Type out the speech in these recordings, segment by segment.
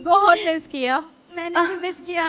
बहुत मिस किया। मैंने भी मिस किया।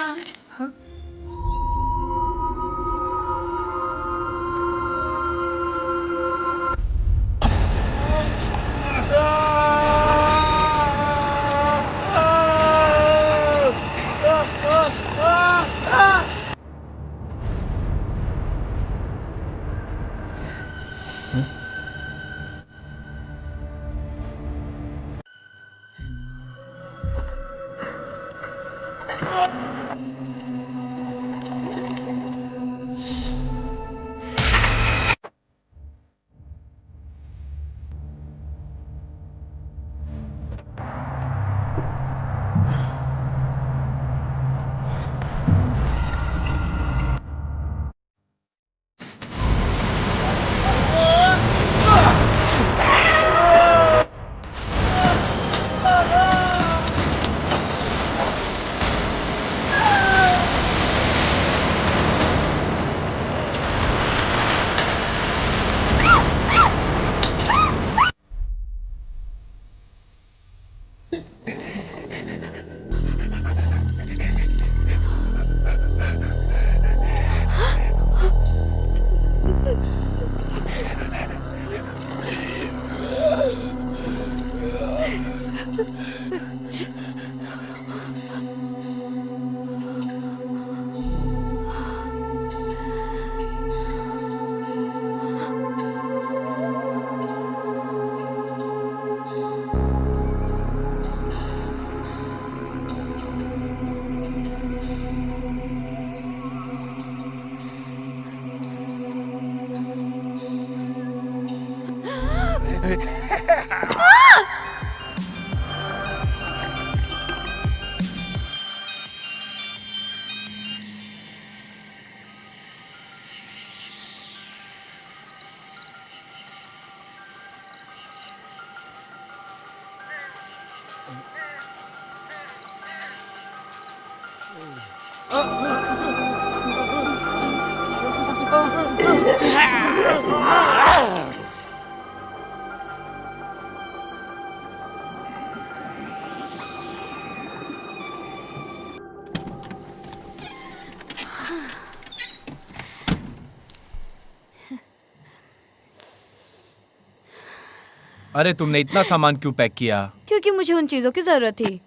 अरे तुमने इतना सामान क्यों पैक किया? क्योंकि मुझे उन चीजों की जरूरत थी।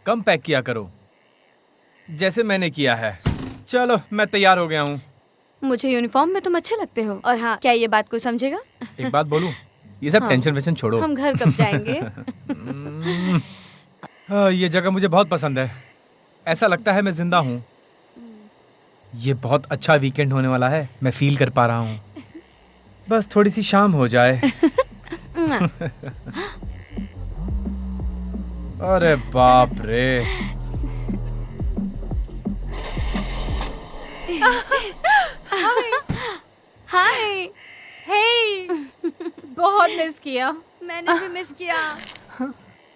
कम पैक किया करो, जैसे मैंने किया है। चलो मैं तैयार हो गया हूँ। मुझे यूनिफॉर्म में तुम अच्छे लगते हो। और हाँ, क्या ये बात कोई समझेगा? एक बात बोलूं, ये सब हाँ। टेंशन वेंशन छोड़ो। हम घर कब जाएंगे? ये जगह मुझे बहुत पसंद है। ऐसा लगता है मैं जिंदा हूँ। ये बहुत अच्छा वीकेंड होने वाला है, मैं फील कर पा रहा हूँ। बस थोड़ी सी शाम हो जाए। अरे बाप रे। हाय। हे, बहुत मिस किया। मैंने भी मिस किया।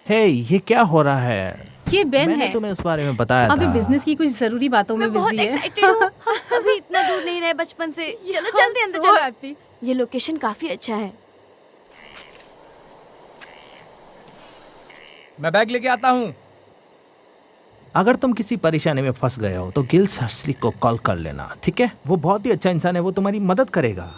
हे, ये क्या हो रहा है? ये बेन मैंने है। तुम्हें उस बारे में बताया अभी था। बिजनेस की कुछ जरूरी बातों में मैं बहुत बिजी है। एक्साइटेड हूँ। हम कभी इतना दूर नहीं रहे बचपन से। चलो जल्दी अंदर So चलो। happy. ये लोकेशन काफी अच्छा है। मैं बैग लेके आता हूँ। अगर तुम किसी परेशानी में फंस गए हो तो गिल शास्त्री को कॉल कर लेना, ठीक है? वो बहुत ही अच्छा इंसान है, वो तुम्हारी मदद करेगा।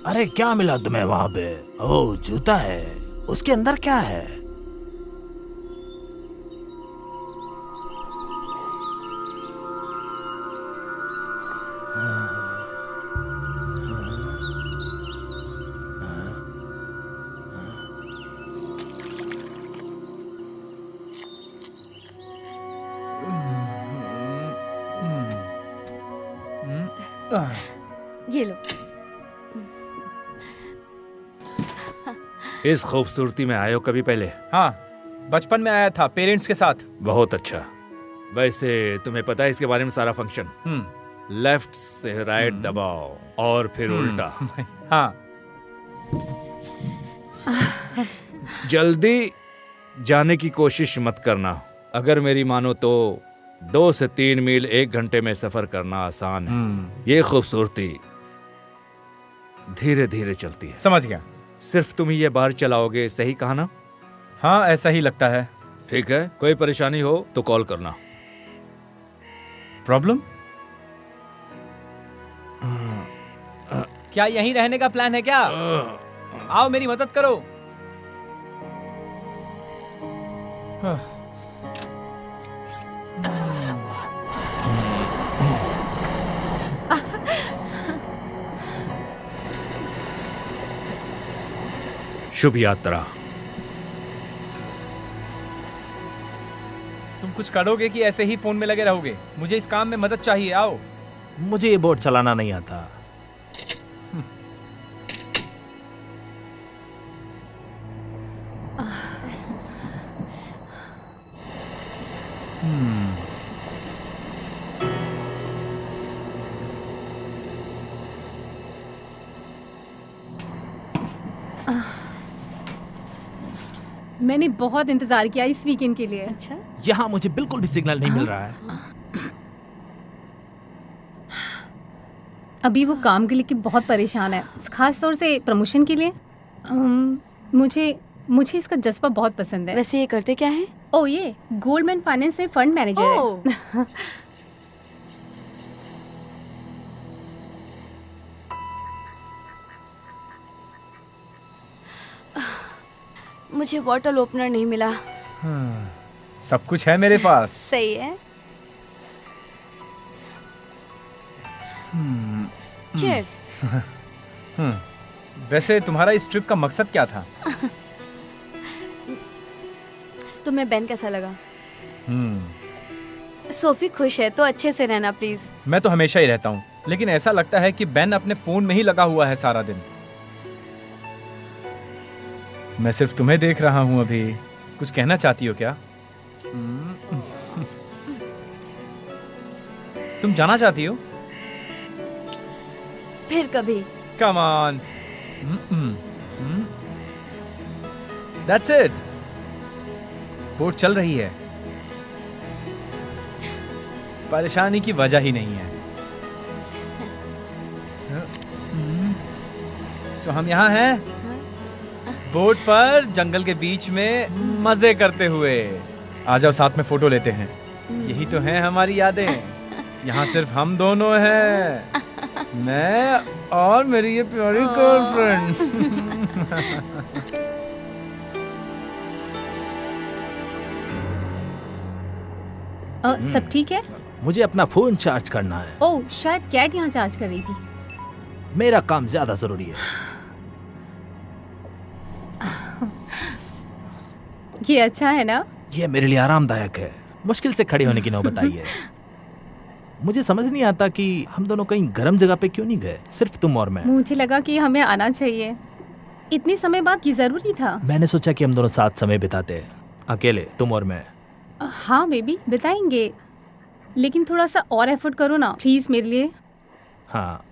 अरे क्या मिला तुम्हें वहां पे? ओह, जूता है। उसके अंदर क्या है? ये लो। इस खूबसूरती में आए हो कभी पहले? हाँ, बचपन में आया था पेरेंट्स के साथ। बहुत अच्छा। वैसे तुम्हें पता है इसके बारे में सारा फंक्शन? लेफ्ट से राइट दबाओ और फिर उल्टा। हाँ। जल्दी जाने की कोशिश मत करना। अगर मेरी मानो तो 2 से 3 मील 1 घंटे में सफर करना आसान है। ये खूबसूरती धीरे धीरे चलती है। समझ गया। सिर्फ तुम ही ये बार चलाओगे, सही कहा ना? हाँ, ऐसा ही लगता है। ठीक है, कोई परेशानी हो तो कॉल करना। प्रॉब्लम? क्या यहीं रहने का प्लान है क्या? आओ मेरी मदद करो। शुभ यात्रा। तुम कुछ करोगे कि ऐसे ही फोन में लगे रहोगे? मुझे इस काम में मदद चाहिए। आओ। मुझे ये बोट चलाना नहीं आता। मैंने बहुत इंतजार किया इस वीकेंड के लिए। अच्छा, यहाँ मुझे बिल्कुल भी सिग्नल नहीं मिल रहा है। अभी वो काम के लिए बहुत परेशान है, खास तौर से प्रमोशन के लिए। मुझे इसका जज्बा बहुत पसंद है। वैसे ये करते क्या है? ओ, ये गोल्डमैन फाइनेंस में फंड मैनेजर है। ओह। मुझे बॉटल ओपनर नहीं मिला। सब कुछ है मेरे पास। सही है। चीयर्स। वैसे तुम्हारा इस ट्रिप का मकसद क्या था? तुम्हें बेन कैसा लगा? सोफी खुश है तो अच्छे से रहना प्लीज। मैं तो हमेशा ही रहता हूँ, लेकिन ऐसा लगता है कि बेन अपने फोन में ही लगा हुआ है सारा दिन। मैं सिर्फ तुम्हें देख रहा हूँ अभी। कुछ कहना चाहती हो क्या? तुम जाना चाहती हो? फिर कभी। Come on. That's it. Boat चल रही है। परेशानी की वजह ही नहीं है। सो हम यहाँ हैं बोट पर, जंगल के बीच में मजे करते हुए। आ जाओ साथ में फोटो लेते हैं। यही तो हैं हमारी यादें। यहाँ सिर्फ हम दोनों हैं, मैं और मेरी ये प्यारी गर्लफ्रेंड। सब ठीक है? मुझे अपना फोन चार्ज करना है। ओह, शायद कैट यहाँ चार्ज कर रही थी। मेरा काम ज्यादा जरूरी है। ये अच्छा है ना? ये मेरे लिए आरामदायक है। मुश्किल से खड़े होने की नौबत आई है। मुझे समझ नहीं आता कि हम दोनों कहीं गर्म जगह पे क्यों नहीं गए, सिर्फ तुम और मैं। मुझे लगा कि हमें आना चाहिए। इतने समय बाद ये जरूरी था। मैंने सोचा कि हम दोनों साथ समय बिताते, अकेले, तुम और मैं। हाँ बेबी, बताएंगे, लेकिन थोड़ा सा और एफर्ट करो ना प्लीज मेरे लिए। हाँ।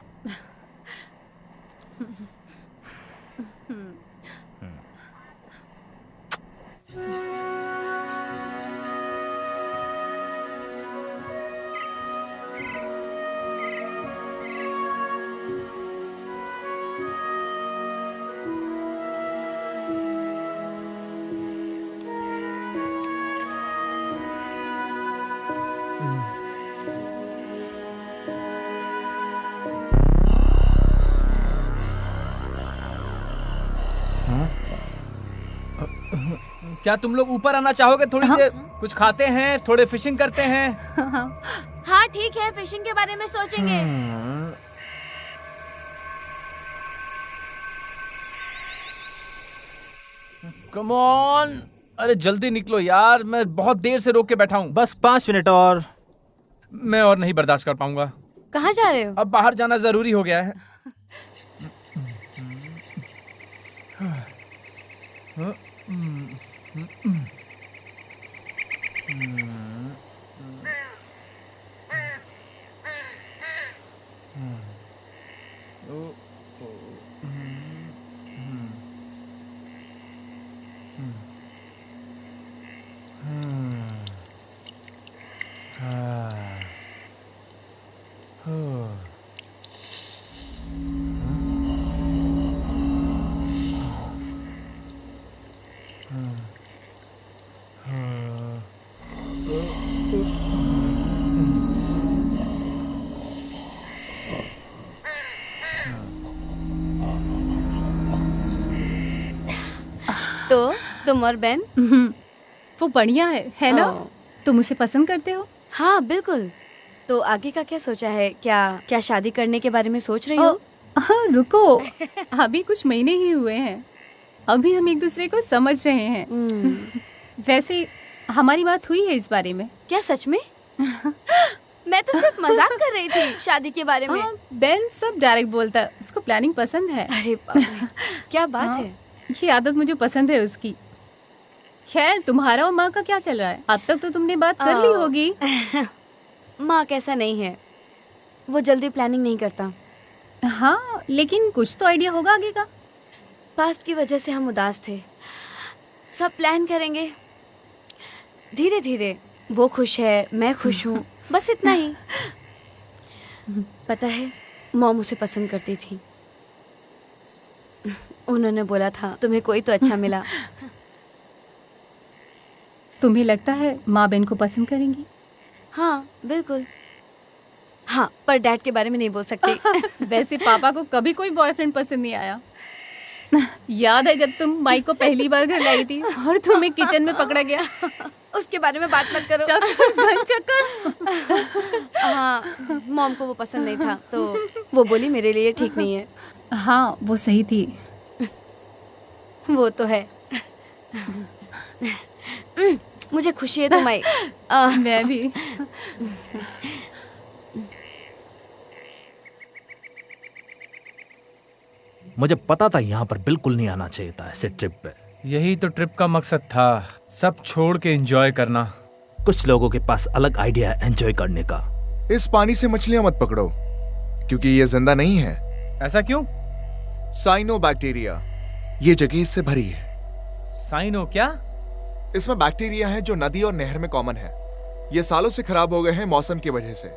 क्या तुम लोग ऊपर आना चाहोगे थोड़ी देर? कुछ खाते हैं, थोड़े फिशिंग करते हैं। हाँ ठीक है, फिशिंग के बारे में सोचेंगे। कम ऑन, अरे जल्दी निकलो यार, मैं बहुत देर से रोक के बैठा हूँ। बस 5 मिनट और। मैं और नहीं बर्दाश्त कर पाऊंगा। कहाँ जा रहे हो? अब बाहर जाना जरूरी हो गया है। तो तुम और बेन? वो बढ़िया है ना? ओह। तुम उसे पसंद करते हो? हाँ बिल्कुल। तो आगे का क्या सोचा है? क्या शादी करने के बारे में सोच रही हो? हाँ रुको, अभी कुछ महीने ही हुए हैं, अभी हम एक दूसरे को समझ रहे हैं। वैसे हमारी बात हुई है इस बारे में। क्या सच में? मैं तो सिर्फ मजाक कर रही थी शादी के बारे में। हाँ, बेन सब डायरेक्ट बोलता है, उसको प्लानिंग पसंद है। अरे बाप रे, क्या बात हाँ, है। ये आदत मुझे पसंद है उसकी। खैर तुम्हारा और माँ का क्या चल रहा है? अब तक तो तुमने बात कर ली होगी। माँ कैसा नहीं है, वो जल्दी प्लानिंग नहीं करता। हाँ लेकिन कुछ तो आइडिया होगा आगे का। पास्ट की वजह से हम उदास थे, सब प्लान करेंगे धीरे धीरे। वो खुश है, मैं खुश हूँ, बस इतना ही। पता है, मॉम उसे पसंद करती थी। उन्होंने बोला था तुम्हें कोई तो अच्छा मिला। तुम्हें लगता है माँ बेन को पसंद करेंगी? हाँ बिल्कुल। हाँ पर डैड के बारे में नहीं बोल सकती। वैसे पापा को कभी कोई बॉयफ्रेंड पसंद नहीं आया। याद है जब तुम माइक को पहली बार घर लाई थी और तुम्हें किचन में पकड़ा गया? उसके बारे में बात मत करो। चक्कर। हाँ मॉम को वो पसंद नहीं था, तो वो बोली मेरे लिए ठीक नहीं है। हाँ वो सही थी। वो तो है। मुझे खुशी है तुम आई। मैं भी। मुझे पता था यहाँ पर बिल्कुल नहीं आना चाहिए था ऐसे ट्रिप पे। यही तो ट्रिप का मकसद था, सब छोड़ के एंजॉय करना। कुछ लोगों के पास अलग आइडिया है एंजॉय करने का। इस पानी से मछलियां मत पकड़ो, क्योंकि ये जिंदा नहीं है। ऐसा क्यों? साइनोबैक्टीरिया, ये जगह इससे भरी है। साइनो क्या? इसमें बैक्टीरिया है जो नदी और नहर में कॉमन है। ये सालों से खराब हो गए हैं मौसम की वजह से।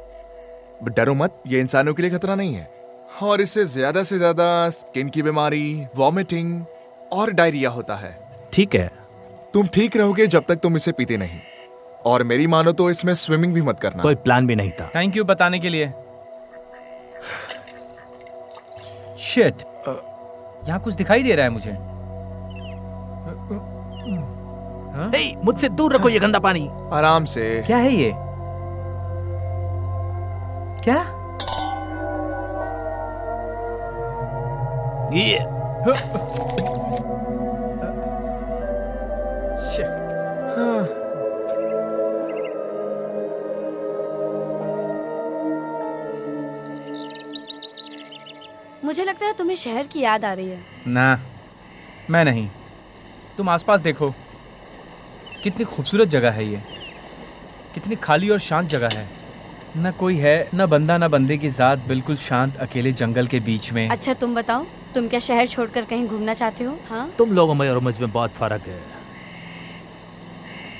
बट डरो मत, ये इंसानों के लिए खतरा नहीं है। और इससे ज्यादा से ज्यादा स्किन की बीमारी, वॉमिटिंग और डायरिया होता है। ठीक है, तुम ठीक रहोगे जब तक तुम इसे पीते नहीं। और मेरी मानो तो इसमें स्विमिंग भी मत करना। कोई प्लान भी नहीं था। थैंक यू बताने के लिए। शिट, यहाँ कुछ दिखाई दे रहा है मुझे। हे, मुझसे दूर रखो ये गंदा पानी। आराम से। क्या है ये? क्या? ये शिट। मुझे लगता है तुम्हें शहर की याद आ रही है। ना, मैं नहीं। तुम आसपास देखो, कितनी खूबसूरत जगह है ये। कितनी खाली और शांत जगह है। ना कोई है, ना बंदा ना बंदे की जात, बिल्कुल शांत अकेले जंगल के बीच में। अच्छा तुम बताओ, तुम क्या शहर छोड़कर कहीं घूमना चाहते हो? हाँ तुम लोगों में और मुझ में बहुत फर्क है।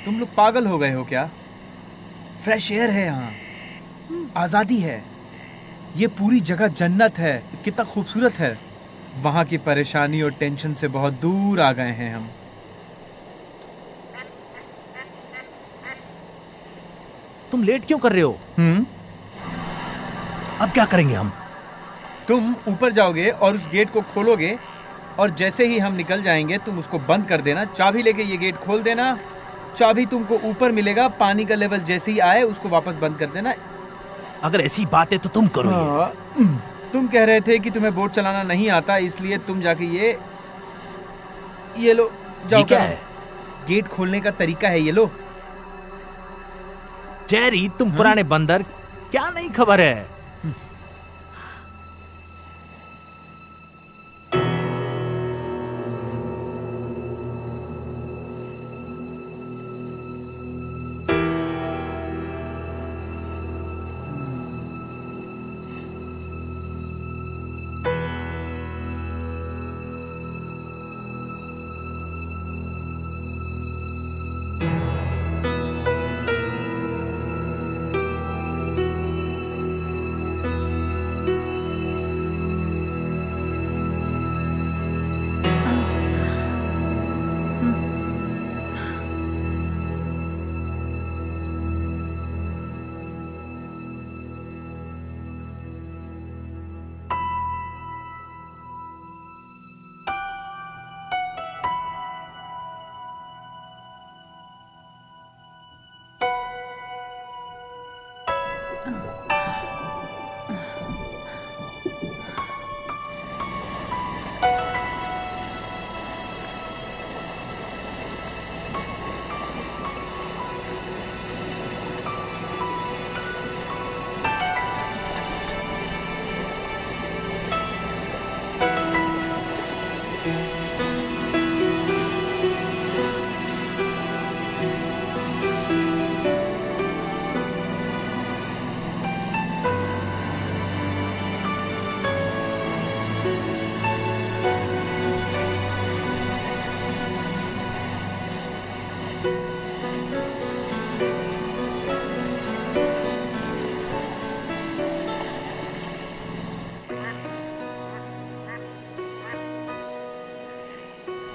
तुम लोग पागल हो गए हो क्या? फ्रेश एयर है यहाँ, आज़ादी है, ये पूरी जगह जन्नत है। कितना खूबसूरत है। वहाँ की परेशानी और टेंशन से बहुत दूर आ गए हैं हम। तुम लेट क्यों कर रहे हो? अब क्या करेंगे हम? तुम ऊपर जाओगे और उस गेट को खोलोगे, और जैसे ही हम निकल जाएंगे तुम उसको बंद कर देना। चाबी लेके ये गेट खोल देना। चाबी तुमको ऊपर मिलेगा, पानी का लेवल जैसे ही आए उसको वापस बंद कर देना। अगर ऐसी बात है तो तुम करो ये। तुम कह रहे थे कि तुम्हें बोट चलाना नहीं आता, इसलिए तुम जाके ये लो, जाओ। ये क्या करो। है? गेट खोलने का तरीका है, ये लो। जेरी, तुम पुराने बंदर, क्या नहीं खबर है?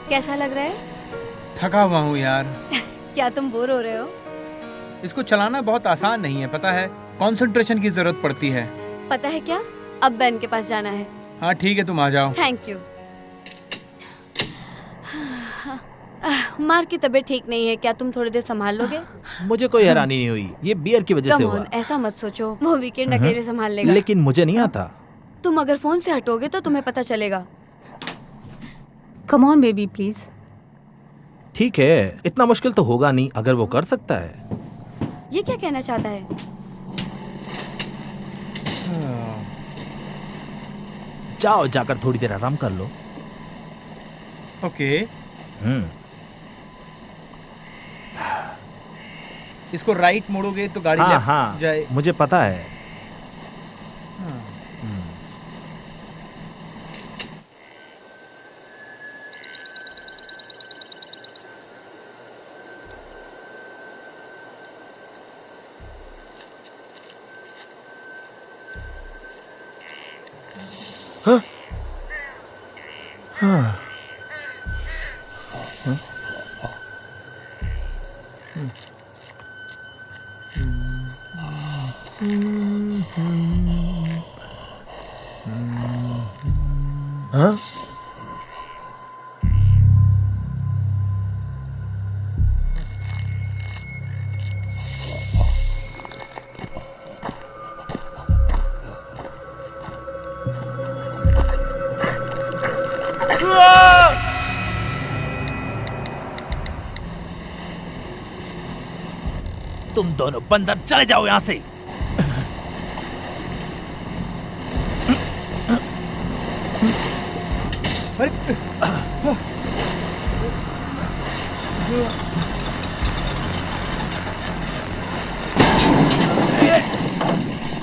कैसा लग रहा है? थका हुआ हूँ यार। क्या तुम बोर हो रहे हो? इसको चलाना बहुत आसान नहीं है, पता है। कंसंट्रेशन की जरूरत पड़ती है। पता है क्या, अब बैन के पास जाना है। हाँ ठीक है, तुम आ जाओ। Thank you. मार्क की तबीयत ठीक नहीं है, क्या तुम थोड़ी देर संभाल लोगे? मुझे कोई हैरानी नहीं हुई, ये बियर की वजह से कम हुआ। ऑन, ऐसा मत सोचो, वो वीकेंड अकेले संभाल लेगा। लेकिन मुझे नहीं आता। तुम अगर फोन से हटोगे तो तुम्हें पता चलेगा। Come on baby please. ठीक है, इतना मुश्किल तो होगा नहीं अगर वो कर सकता है। ये क्या कहना चाहता है? जाओ, जाकर थोड़ी देर आराम कर लो। ओके, इसको राइट मोड़ोगे तो गाड़ी हाँ लेफ्ट हाँ, जाए। मुझे पता है। हाँ? तुम दोनों बंदर चले जाओ यहाँ से।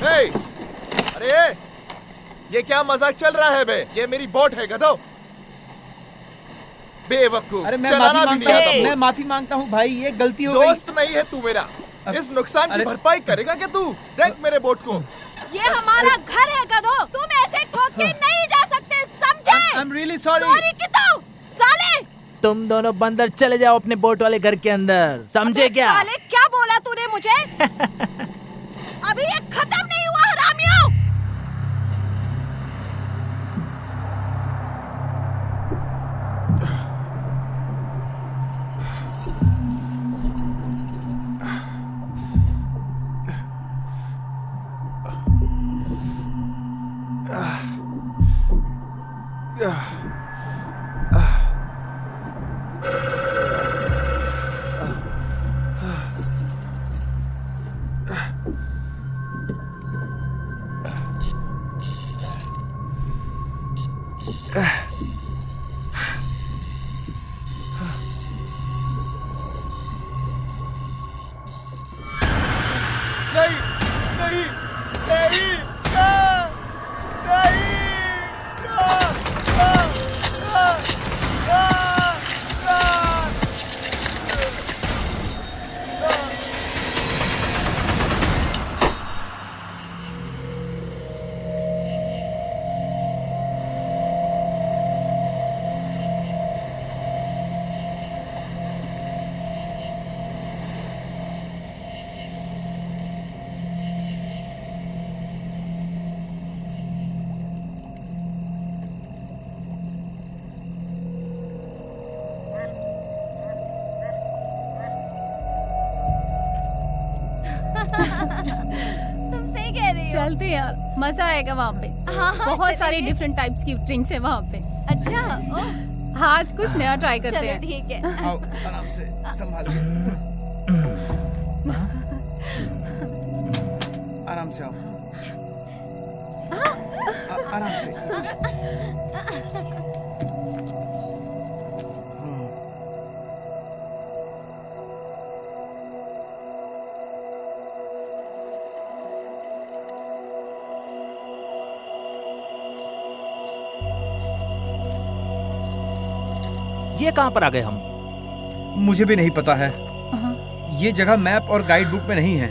हे! अरे ये क्या मजाक चल रहा है बे? ये मेरी बोट है गधो। बेवकूफ। अरे मैं चलाना माफी भी मांगता नहीं आता हूँ, मैं बोट। माफी मांगता हूँ भाई, ये गलती हो गई। दोस्त नहीं है तू मेरा। इस नुकसान की अरे- भरपाई करेगा क्या तू? देख मेरे बोट को। ये हमारा घर है गधो, तुम ऐसे ठोक के नहीं जा सकते, समझे? I am really sorry. Sorry की तो साले। तुम दोनों बंदर चले जाओ अपने बोट वाले घर के अंदर, समझे क्या? साले क्या बोला तूने मुझे? अभी ये खत्म नहीं हुआ हरामियों। नहीं नहीं नहीं आ, नहीं आ, आ, आ, आ, आ, तुम सही कह रही हो। चलते यार, मजा आएगा वहाँ पे। हाँ, बहुत सारी चलेंगे। डिफरेंट टाइप्स की ड्रिंक्स है वहाँ पे। अच्छा, ओह, हाँ, आज कुछ नया ट्राई करते चलो हैं। ठीक है। आओ आराम से संभाल के। आराम से आओ। आराम से। ये कहाँ पर आ गए हम? मुझे भी नहीं पता है। हाँ। ये जगह मैप और गाइड बुक में नहीं है।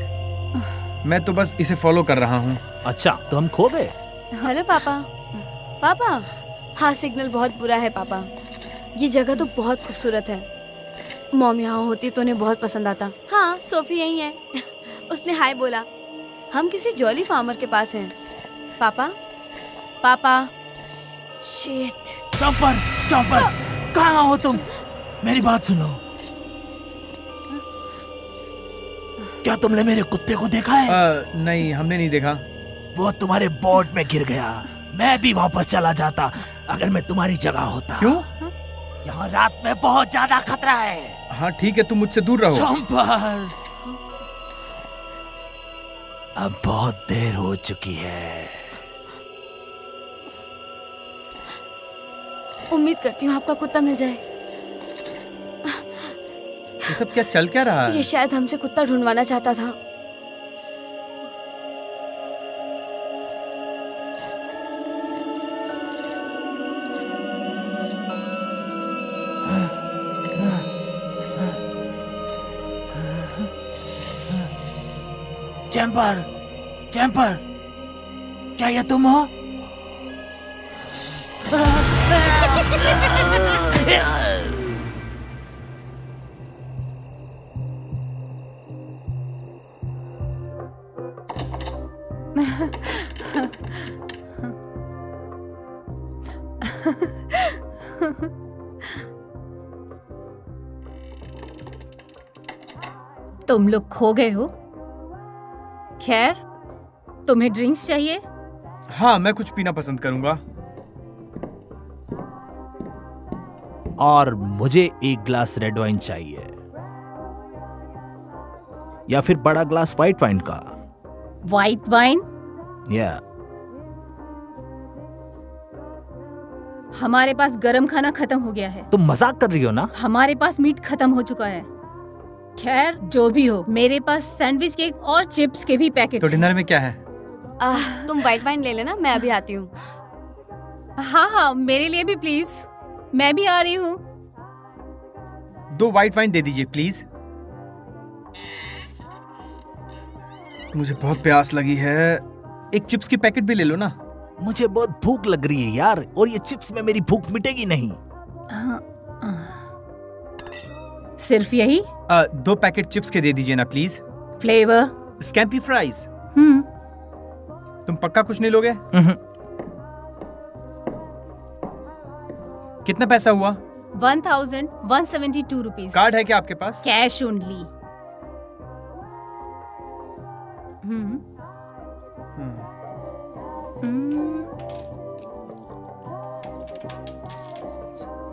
मैं तो बस इसे फॉलो कर रहा हूँ। अच्छा, तो हम खो गए। हेलो पापा। पापा, हाँ सिग्नल बहुत बुरा है पापा। ये जगह तो बहुत खूबसूरत है। मॉम यहाँ होती तो उन्हें बहुत पसंद आता। हाँ, सोफी यही है। उसने हाय बोला। हम किसी जॉली फार्मर के पास हैं। पापा, पापा, शिट। चॉपर, चॉपर, कहाँ हो तुम? मेरी बात सुनो। क्या तुमने मेरे कुत्ते को देखा है? नहीं, हमने नहीं देखा। वो तुम्हारे बोट में गिर गया। मैं भी वापस चला जाता अगर मैं तुम्हारी जगह होता। क्यों? यहाँ रात में बहुत ज्यादा खतरा है। हाँ ठीक है, तुम मुझसे दूर रहो। चॉपर, अब बहुत देर हो चुकी है। उम्मीद करती हूँ आपका कुत्ता मिल जाए। ये सब क्या चल क्या रहा है? ये शायद हमसे कुत्ता ढूंढवाना चाहता था। चैम्पर, चैम्पर, क्या ये तुम हो? तुम लोग खो गए हो। खैर, तुम्हें ड्रिंक्स चाहिए? हाँ, मैं कुछ पीना पसंद करूंगा। और मुझे एक ग्लास रेड वाइन चाहिए, या फिर बड़ा ग्लास व्हाइट वाइन का। White wine? या हमारे पास गरम खाना खत्म हो गया है। तुम मजाक कर रही हो ना? हमारे पास मीट खत्म हो चुका है। खैर, जो भी हो, मेरे पास सैंडविच केक और चिप्स के भी पैकेट तो डिनर में क्या है? तुम व्हाइट वाइन ले लेना, मैं अभी आती हूँ। हाँ हाँ, मेरे लिए भी प्लीज। मैं भी आ रही हूँ। 2 व्हाइट वाइन दे दीजिए प्लीज। मुझे बहुत प्यास लगी है। एक चिप्स की पैकेट भी ले लो ना। मुझे बहुत भूख लग रही है यार, और ये चिप्स में मेरी भूख मिटेगी नहीं। सिर्फ यही? 2 पैकेट चिप्स के दे दीजिए ना प्लीज। फ्लेवर? Scampi fries. तुम पक्का कुछ नहीं लोगे? कितना पैसा हुआ? 1172 रुपीज। कार्ड है क्या आपके पास? Cash only.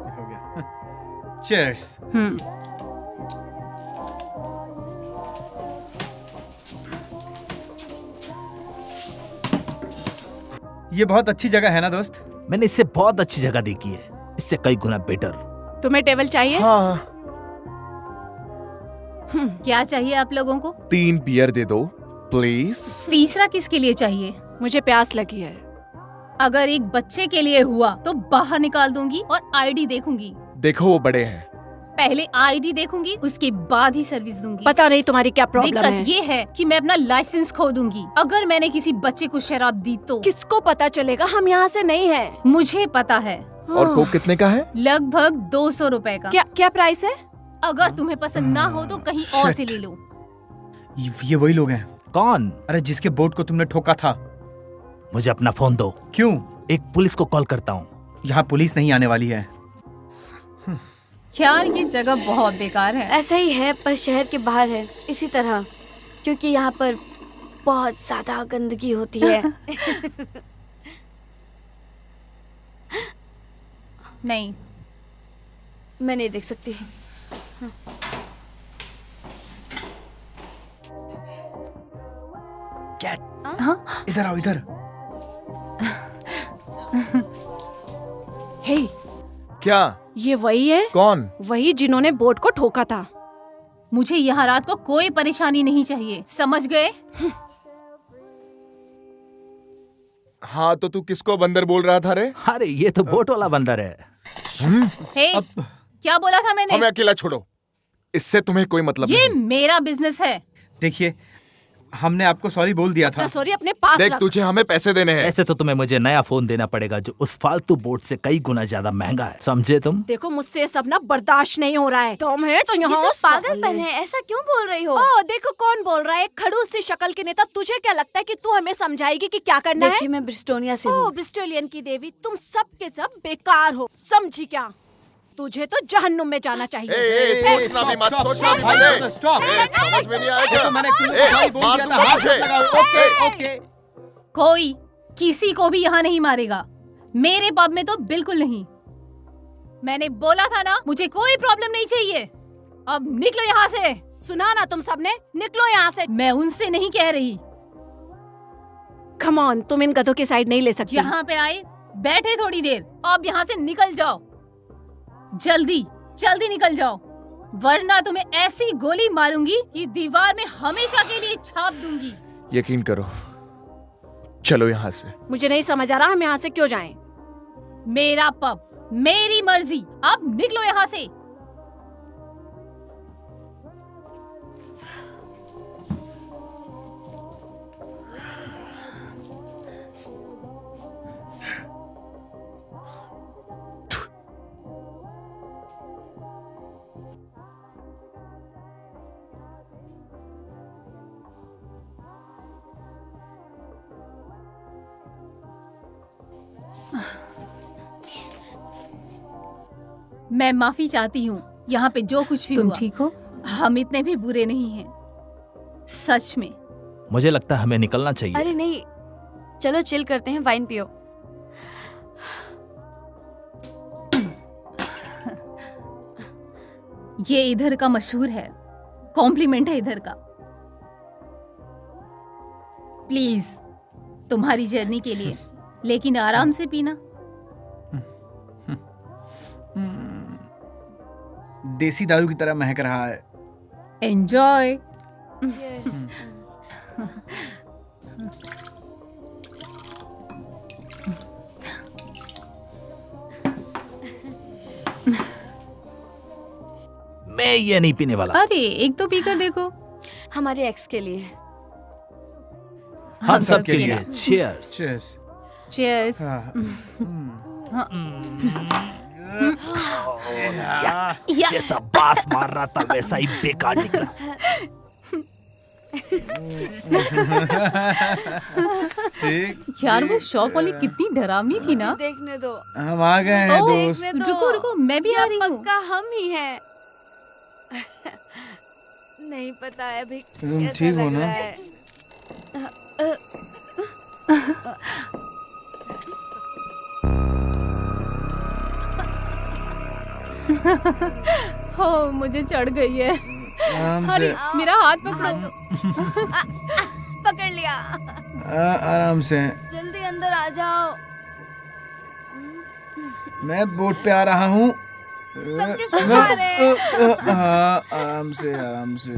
हो गया। चीयर्स। ये बहुत अच्छी जगह है ना दोस्त? मैंने इससे बहुत अच्छी जगह देखी है, इससे कई गुना बेटर। तुम्हें टेबल चाहिए? हाँ, क्या चाहिए आप लोगों को? 3 बियर दे दो प्लीज। तीसरा किसके लिए चाहिए? मुझे प्यास लगी है। अगर एक बच्चे के लिए हुआ तो बाहर निकाल दूंगी और आईडी देखूंगी। देखो वो बड़े हैं। पहले आईडी देखूंगी, उसके बाद ही सर्विस दूंगी। पता नहीं तुम्हारी क्या प्रॉब्लम दिक्कत है। ये है कि मैं अपना लाइसेंस खो दूंगी अगर मैंने किसी बच्चे को शराब दी तो। किसको पता चलेगा? हम यहाँ से नहीं है। मुझे पता है। और कोक कितने का है? लगभग 200 रुपए का। क्या क्या प्राइस है? अगर तुम्हें पसंद ना हो तो कहीं और से ले लो। ये वही लोग हैं। कौन? अरे जिसके बोट को तुमने ठोका था। मुझे अपना फोन दो। क्यों? एक पुलिस को कॉल करता हूँ। यहाँ पुलिस नहीं आने वाली है। यार ये जगह बहुत बेकार है। ऐसा ही है, पर शहर के बाहर है इसी तरह, क्योंकि यहाँ पर बहुत ज्यादा गंदगी होती है। नहीं, मैं नहीं देख सकती। कैट, हाँ? इधर आओ इधर। हे, क्या? ये वही है? कौन? वही जिन्होंने बोट को ठोका था। मुझे यहाँ रात को कोई परेशानी नहीं चाहिए, समझ गए? हाँ तो तू किसको बंदर बोल रहा था रे? अरे ये तो बोट वाला बंदर है। हे, क्या बोला था मैंने? हमें अकेला छोड़ो, इससे तुम्हें कोई मतलब ये नहीं। मेरा बिजनेस है। देखिए, हमने आपको सॉरी बोल दिया था। सॉरी अपने पास देख, रख। तुझे हमें पैसे देने हैं। ऐसे तो तुम्हें मुझे नया फोन देना पड़ेगा जो उस फालतू बोर्ड से कई गुना ज्यादा महंगा है, समझे तुम? देखो मुझसे ये सब ना बर्दाश्त नहीं हो रहा है। तुम है तो ये यहाँ सब पागलपन है, ऐसा क्यों बोल रही हो? ओ देखो कौन बोल रहा है, एक खड़ूस सी शक्ल के नेता। तुझे क्या लगता है कि तू हमें समझाएगी कि क्या करना है? देखिए, मैं ब्रिस्टोनिया से ओ हूँ। ब्रिस्टोलियन की देवी, तुम सब के सब बेकार हो, समझी क्या? तुझे तो जहन्नुम में जाना चाहिए। सोचना भी मत, सोचना भी मत। स्टॉप। समझ में नहीं आएगा। तो मैंने तुम्हें सॉरी बोल मार दिया था, दूंगा हाथ तुझे। मत लगाओ। Okay okay. कोई किसी को भी यहाँ नहीं मारेगा, मेरे पब में तो बिल्कुल नहीं। मैंने बोला था ना, मुझे कोई प्रॉब्लम नहीं चाहिए। अब निकलो यहाँ से। सुना ना तुम सबने, निकलो यहाँ से। मैं उनसे नहीं कह रही। कम ऑन, तुम इन गधों की साइड नहीं ले सकती। यहाँ पे आए, बैठे थोड़ी देर, अब यहाँ से निकल जाओ। जल्दी जल्दी निकल जाओ, वरना तुम्हें ऐसी गोली मारूंगी कि दीवार में हमेशा के लिए छाप दूंगी। यकीन करो, चलो यहाँ से। मुझे नहीं समझ आ रहा हम यहाँ से क्यों जाएं। मेरा पब, मेरी मर्जी, अब निकलो यहाँ से। मैं माफी चाहती हूँ, यहाँ पे जो कुछ भी तुम हुआ। ठीक हो? हम इतने भी बुरे नहीं हैं, सच में। मुझे लगता है हमें निकलना चाहिए। अरे नहीं, चलो चिल करते हैं, वाइन पियो। ये इधर का मशहूर है, कॉम्प्लीमेंट है इधर का। प्लीज, तुम्हारी जर्नी के लिए, लेकिन आराम से पीना। देसी दारू की तरह महक रहा है। एंजॉय। मैं ये नहीं पीने वाला। अरे एक तो पीकर देखो। हमारे एक्स के लिए। हम सब के लिए चीयर्स। चीयर्स। चीयर्स। जैसा बास मार रहा था वैसा ही बेकार निकला। ठीक। यार वो शॉप वाली कितनी डरावनी थी ना। देखने दो, हम आ गए हैं ओ, दोस्त। देखने दो। रुको रुको, मैं भी आ रही हूँ। पक्का हम ही हैं। नहीं पता है अभी तुम कैसा ठीक हो लग ना? रहा है। हो मुझे चढ़ गई है। आराम अरे से। मेरा हाथ पकड़ो। पकड़ लिया। आराम से। जल्दी अंदर आ जाओ। मैं बोट पे आ रहा हूँ। सबके सब आ रहे हैं। हाँ, आराम से आराम से।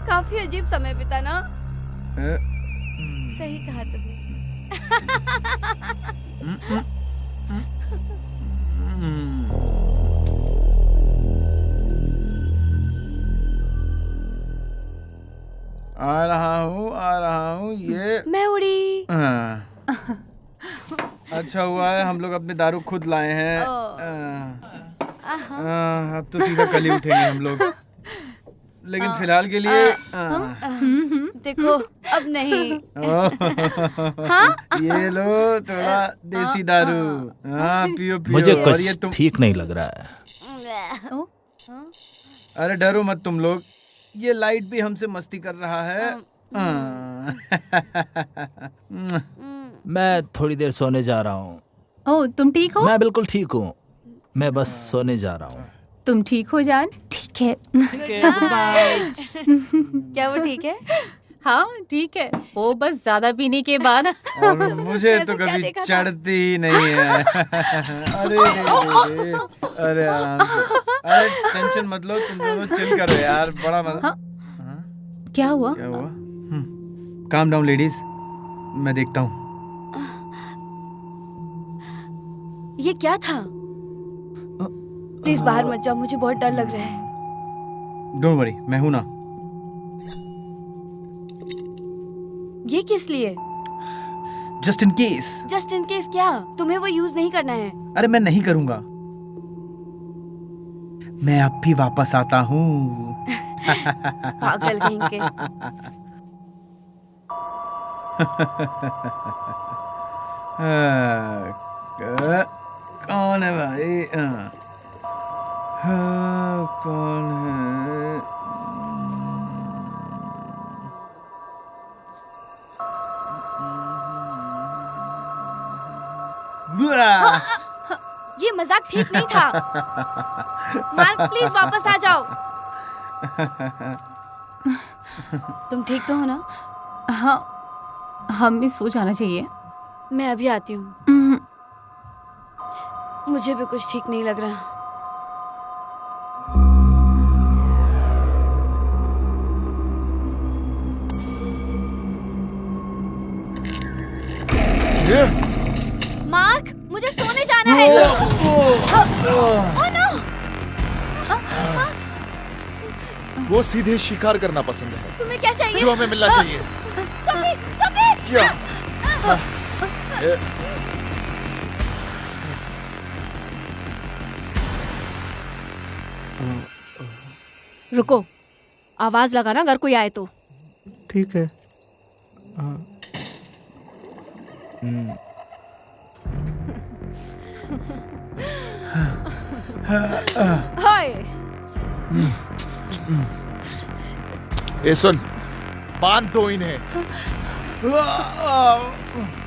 काफी अजीब समय बीता ना। अ, सही कहा तुमने। आ रहा हूँ ये। मैं उड़ी। हाँ। अच्छा हुआ है हम लोग अपने दारू खुद लाए हैं। अब तो सीधा कल ही उठेंगे हम लोग, लेकिन फिलहाल के लिए देखो अब नहीं। ये लो थोड़ा देसी दारू। हाँ पियो पियो। मुझे और ये कुछ तुम, ठीक नहीं लग रहा है। अरे डरो मत तुम लोग, ये लाइट भी हमसे मस्ती कर रहा है। मैं थोड़ी देर सोने जा रहा हूँ। ओ तुम ठीक हो? मैं बिल्कुल ठीक हूँ, मैं बस सोने जा रहा हूँ। तुम ठीक हो जान? ठीक है। क्या वो ठीक है? हाँ ठीक है, वो बस ज्यादा पीने के बाद। और मुझे ऐसा तो क्या कभी देखा था? चढ़ती ही नहीं है। अरे रे, अरे आराम से। अरे टेंशन मत लो, तुम दोनों चिल करो यार, बड़ा मजा। क्या हुआ? क्या हुआ? काम डाउन लेडीज, मैं देखता हूँ। ये क्या था? प्लीज बाहर मत जाओ, मुझे बहुत डर लग रहा है। डोंट वरी, मैं हूं ना। ये किस लिए? Just in case. Just in case क्या? तुम्हें वो यूज नहीं करना है। अरे मैं नहीं करूंगा, मैं अब भी वापस आता हूँ। पागल कहीं के। कौन है भाई? कौन है? ये मजाक ठीक नहीं था। मार्क प्लीज वापस आ जाओ। तुम ठीक तो हो ना? हाँ, हमें सो जाना चाहिए। मैं अभी आती हूँ। मुझे भी कुछ ठीक नहीं लग रहा। मार्क, मुझे सोने जाना है। Oh no! वो सीधे शिकार करना पसंद है, तुम्हें क्या चाहिए? जो हमें मिलना चाहिए। Sophie, Sophie! क्या? रुको, आवाज लगाना अगर कोई आए तो। ठीक है। हाय, ए सुन, बांध दो इन्हें।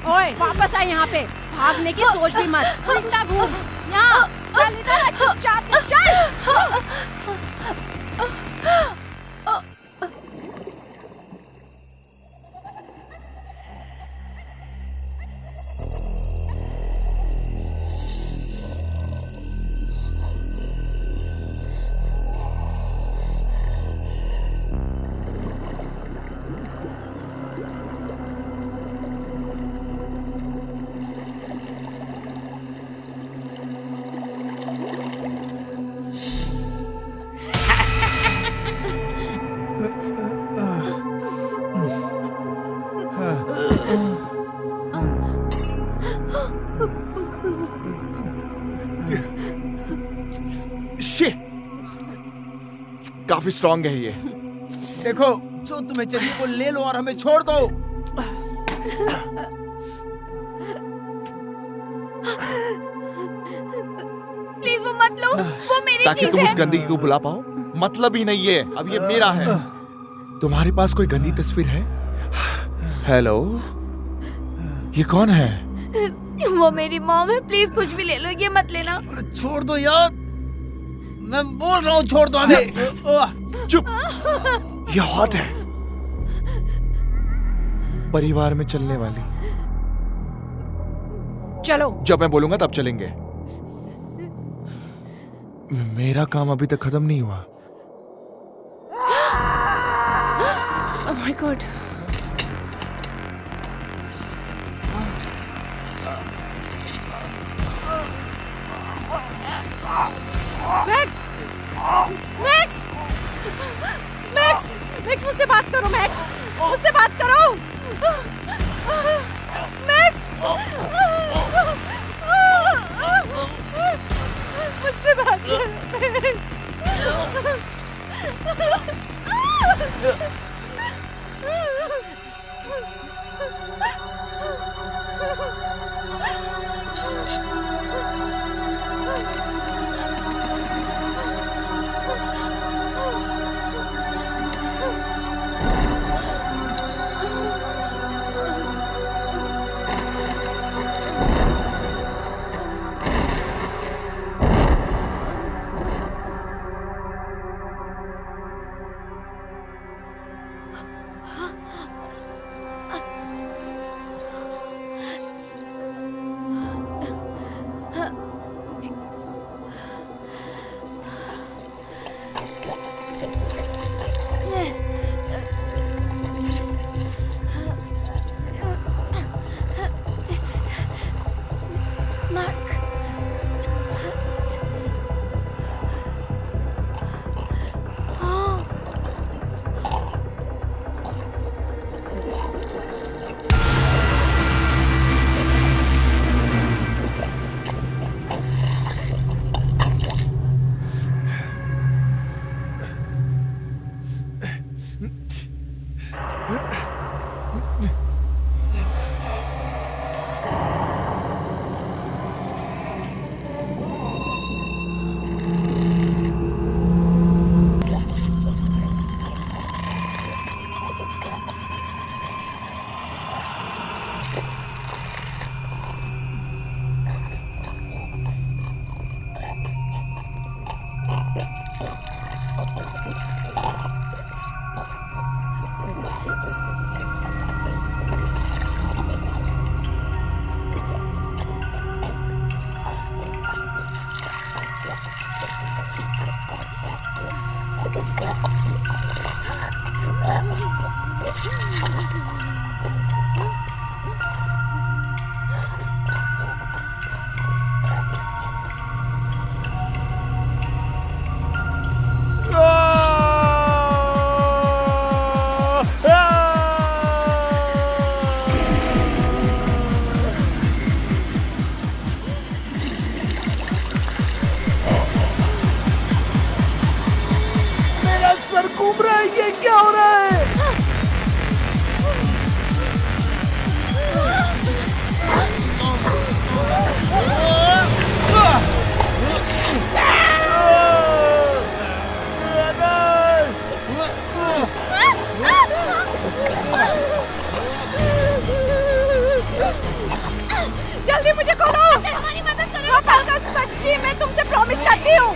ओए वापस आ यहाँ पे। भागने की सोच भी मत। उल्टा घूम। यहाँ चल, इधर आ, चुपचाप से चल। Shit! काफी स्ट्रांग है ये। देखो, जो तुम्हें चाहिए वो ले लो और हमें छोड़ दो। प्लीज वो मत लो, वो मेरी ताकि चीज तुम है। उस गंदगी को भुला पाओ। मतलब ही नहीं है, अब ये मेरा है। तुम्हारे पास कोई गंदी तस्वीर है? हेलो, ये कौन है? वो मेरी मॉम है, प्लीज कुछ भी ले लो, ये मत लेना। अरे छोड़ दो यार, मैं बोल रहा हूँ छोड़ दो हमें। चुप, ये हॉट है, परिवार में चलने वाली। चलो। जब मैं बोलूंगा तब चलेंगे। मेरा काम अभी तक खत्म नहीं हुआ। Oh my God. Max! Max! Max! Max, मुझसे बात करो। मैक्स, मुझसे बात करो। मैक्स! मुझसे बात करो। ये क्या हो रहा है? जल्दी मुझे खोलो। हमारी मदद करो। पापा सच्ची मैं तुमसे प्रॉमिस करती हूँ।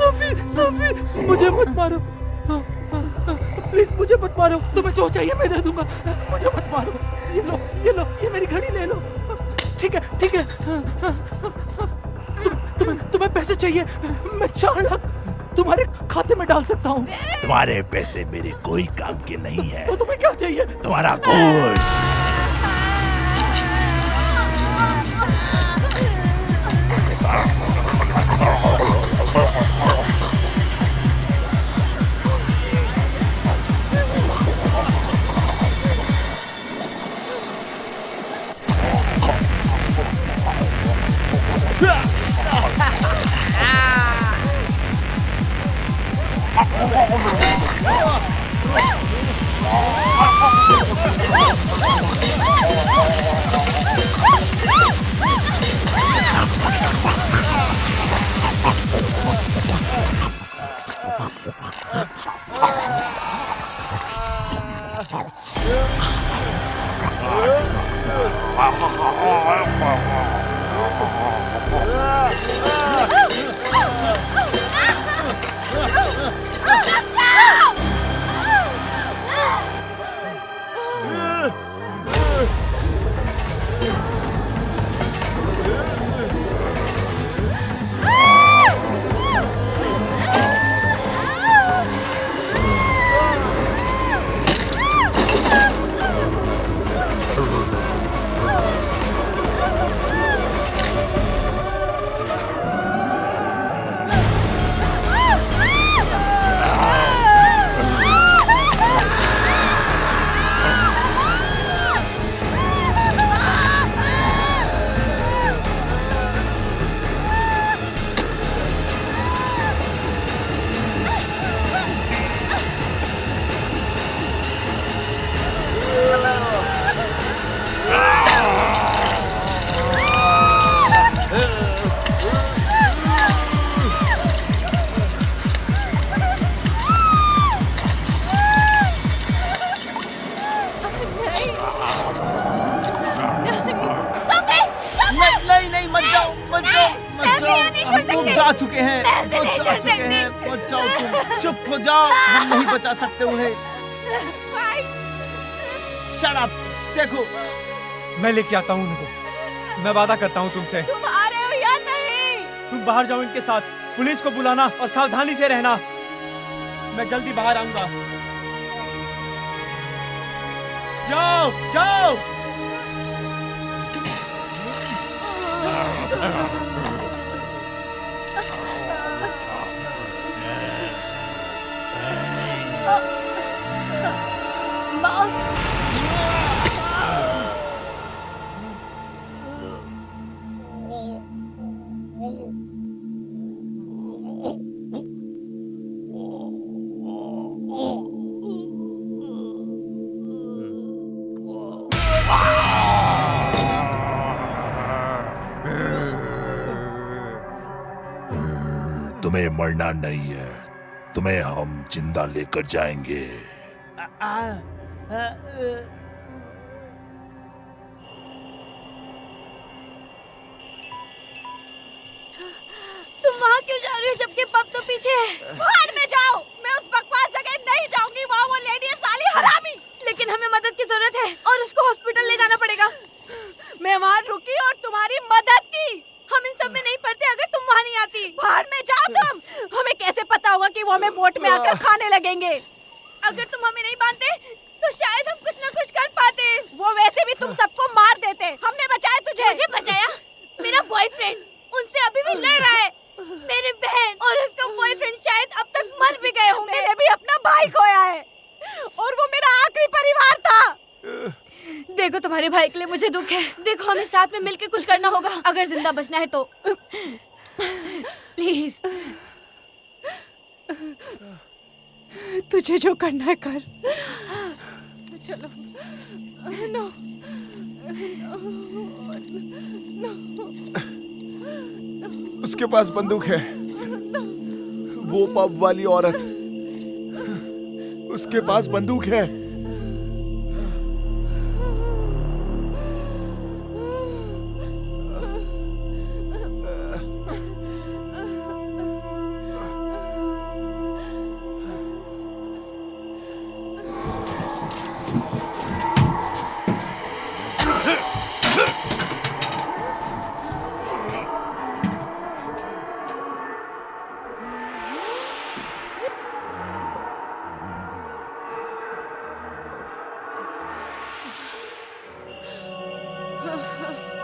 सोफी, मुझे मत मारो। प्लीज मुझे मत मारो। तुम्हें जो चाहिए मैं दे दूंगा। मुझे मत मारो। ये लो, ये मेरी घड़ी ले लो। ठीक है। तुम्हें पैसे चाहिए? मैं 4 लाख तुम्हारे खाते में डाल सकता हूँ। तुम्हारे पैसे मेरे कोई काम के नहीं है। तो तुम्हें क्या चाहिए? तुम्हारा गोश्त। जा चुके हैं, बचाओ तुम, चुप हो जाओ, हम नहीं बचा सकते उन्हें। शट अप, देखो मैं लेके आता हूँ उनको, मैं वादा करता हूँ तुमसे। तुम आ रहे हो या नहीं? तुम बाहर जाओ इनके साथ, पुलिस को बुलाना और सावधानी से रहना। मैं जल्दी बाहर आऊंगा। जाओ जाओ। तुम्हें मरना नहीं है, तुम्हें हम जिंदा लेकर जाएंगे। तुम वहाँ क्यों जा रही हो जबकि पप तो पीछे है? भाड़ में जाओ, मैं उस बकवास जगह नहीं जाऊंगी, वहाँ वो लेडी है साली हरामी। लेकिन हमें मदद की जरूरत है और उसको हॉस्पिटल ले जाना पड़ेगा। मैं वहाँ रुकी और तुम्हारी मदद की। हम इन सब में नहीं पड़ते अगर तुम वहाँ नहीं आती। भाड़ में जाओ तुम। हमें कैसे पता होगा कि वो हमें बोट में आकर खाने लगेंगे? अगर तुम हमें नहीं बांधते तो शायद हम कुछ न कुछ कर पाते। वो वैसे भी तुम सबको मार देते। हमने बचाया तुझे। मुझे बचाया? मेरा बॉयफ्रेंड उनसे अभी भी लड़ रहा है। मेरी बहन और उसका बॉयफ्रेंड शायद अब तक मर भी गए होंगे। मैंने भी अपना भाई खोया है और वो मेरा आखिरी परिवार था। देखो तुम्हारे भाई के लिए मुझे दुख है। देखो हमें साथ में मिलकर कुछ करना होगा अगर जिंदा बचना है तो। प्लीज तुझे जो करना है कर। चलो। नो। उसके पास बंदूक है, वो पब वाली औरत, उसके पास बंदूक है।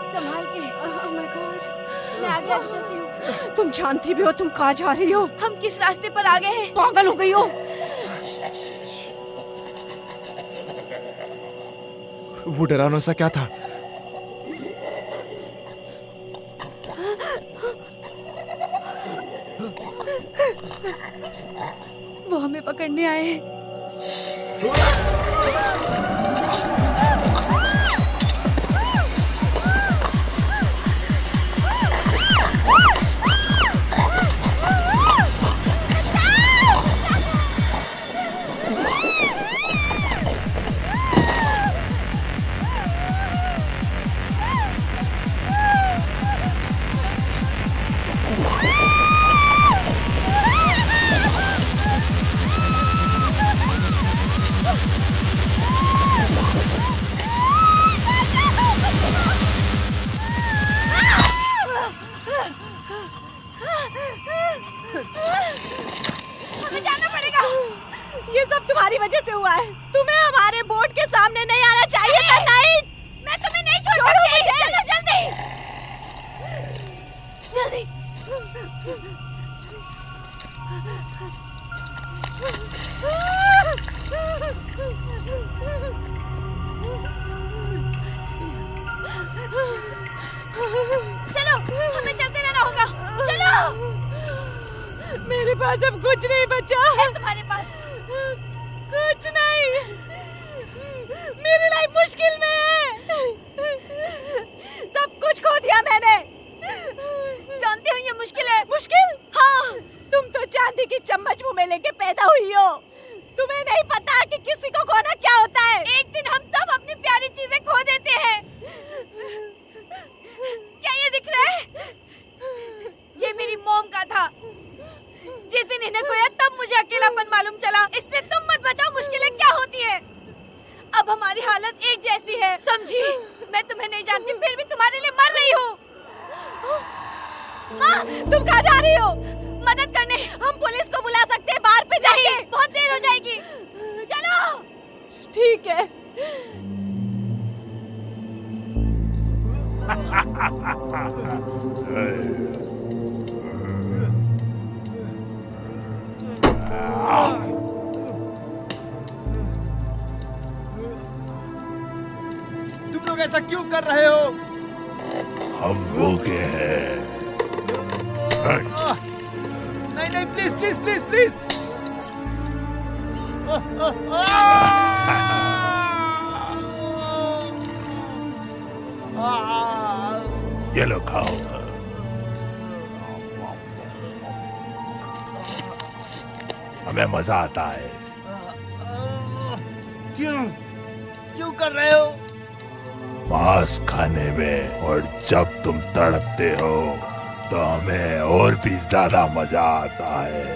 संभाल के। Oh my God. मैं आगे आगे चलती हूँ। तुम जानती भी हो तुम कहाँ जा रही हो? हम किस रास्ते पर आ गए हैं? पागल हो गई हो? वो डरावना सा क्या था? वो हमें पकड़ने आए हैं। हमें जाना पड़ेगा। ये सब तुम्हारी वजह से हुआ है। तुम्हें हमारे बोट के सामने नहीं आना चाहिए था। नहीं, मैं तुम्हें नहीं छोड़ सकती। चलो जल्दी जल्दी। चलो हमें चलते रहना होगा। चलो। मेरे पास अब कुछ नहीं बचा है तुम्हारे पास? कुछ नहीं। मेरी लाइफ मुश्किल में है। सब कुछ खो दिया मैंने। जानती हो ये मुश्किल है। मुश्किल? हाँ। तुम तो चांदी की चम्मच मुंह में लेके पैदा हुई हो। तुम्हें नहीं पता कि किसी को खोना क्या होता है। एक दिन हम सब अपनी प्यारी चीजें खो देते हैं। क्या ये दिख रहा है? ये मेरी मॉम का था। जिस दिन इन्हें खोया तब मुझे अकेलापन मालूम चला। इसलिए तुम मत बताओ मुश्किलें क्या होती है। अब हमारी हालत एक जैसी है, समझी? मैं तुम्हें नहीं जानती फिर भी तुम्हारे लिए मर रही हूँ। तुम कहाँ जा रही हो? मदद करने। हम पुलिस को बुला सकते हैं बाहर पे जाके। नहीं, बहुत देर हो जाएगी। चलो। ठीक है। तुम लोग ऐसा क्यों कर रहे हो? हम भूखे हैं। नहीं नहीं, प्लीज प्लीज प्लीज प्लीज। ये लो खाओ। हमें मजा आता है। क्यों क्यों कर रहे हो? मांस खाने में, और जब तुम तड़पते हो तो हमें और भी ज्यादा मजा आता है,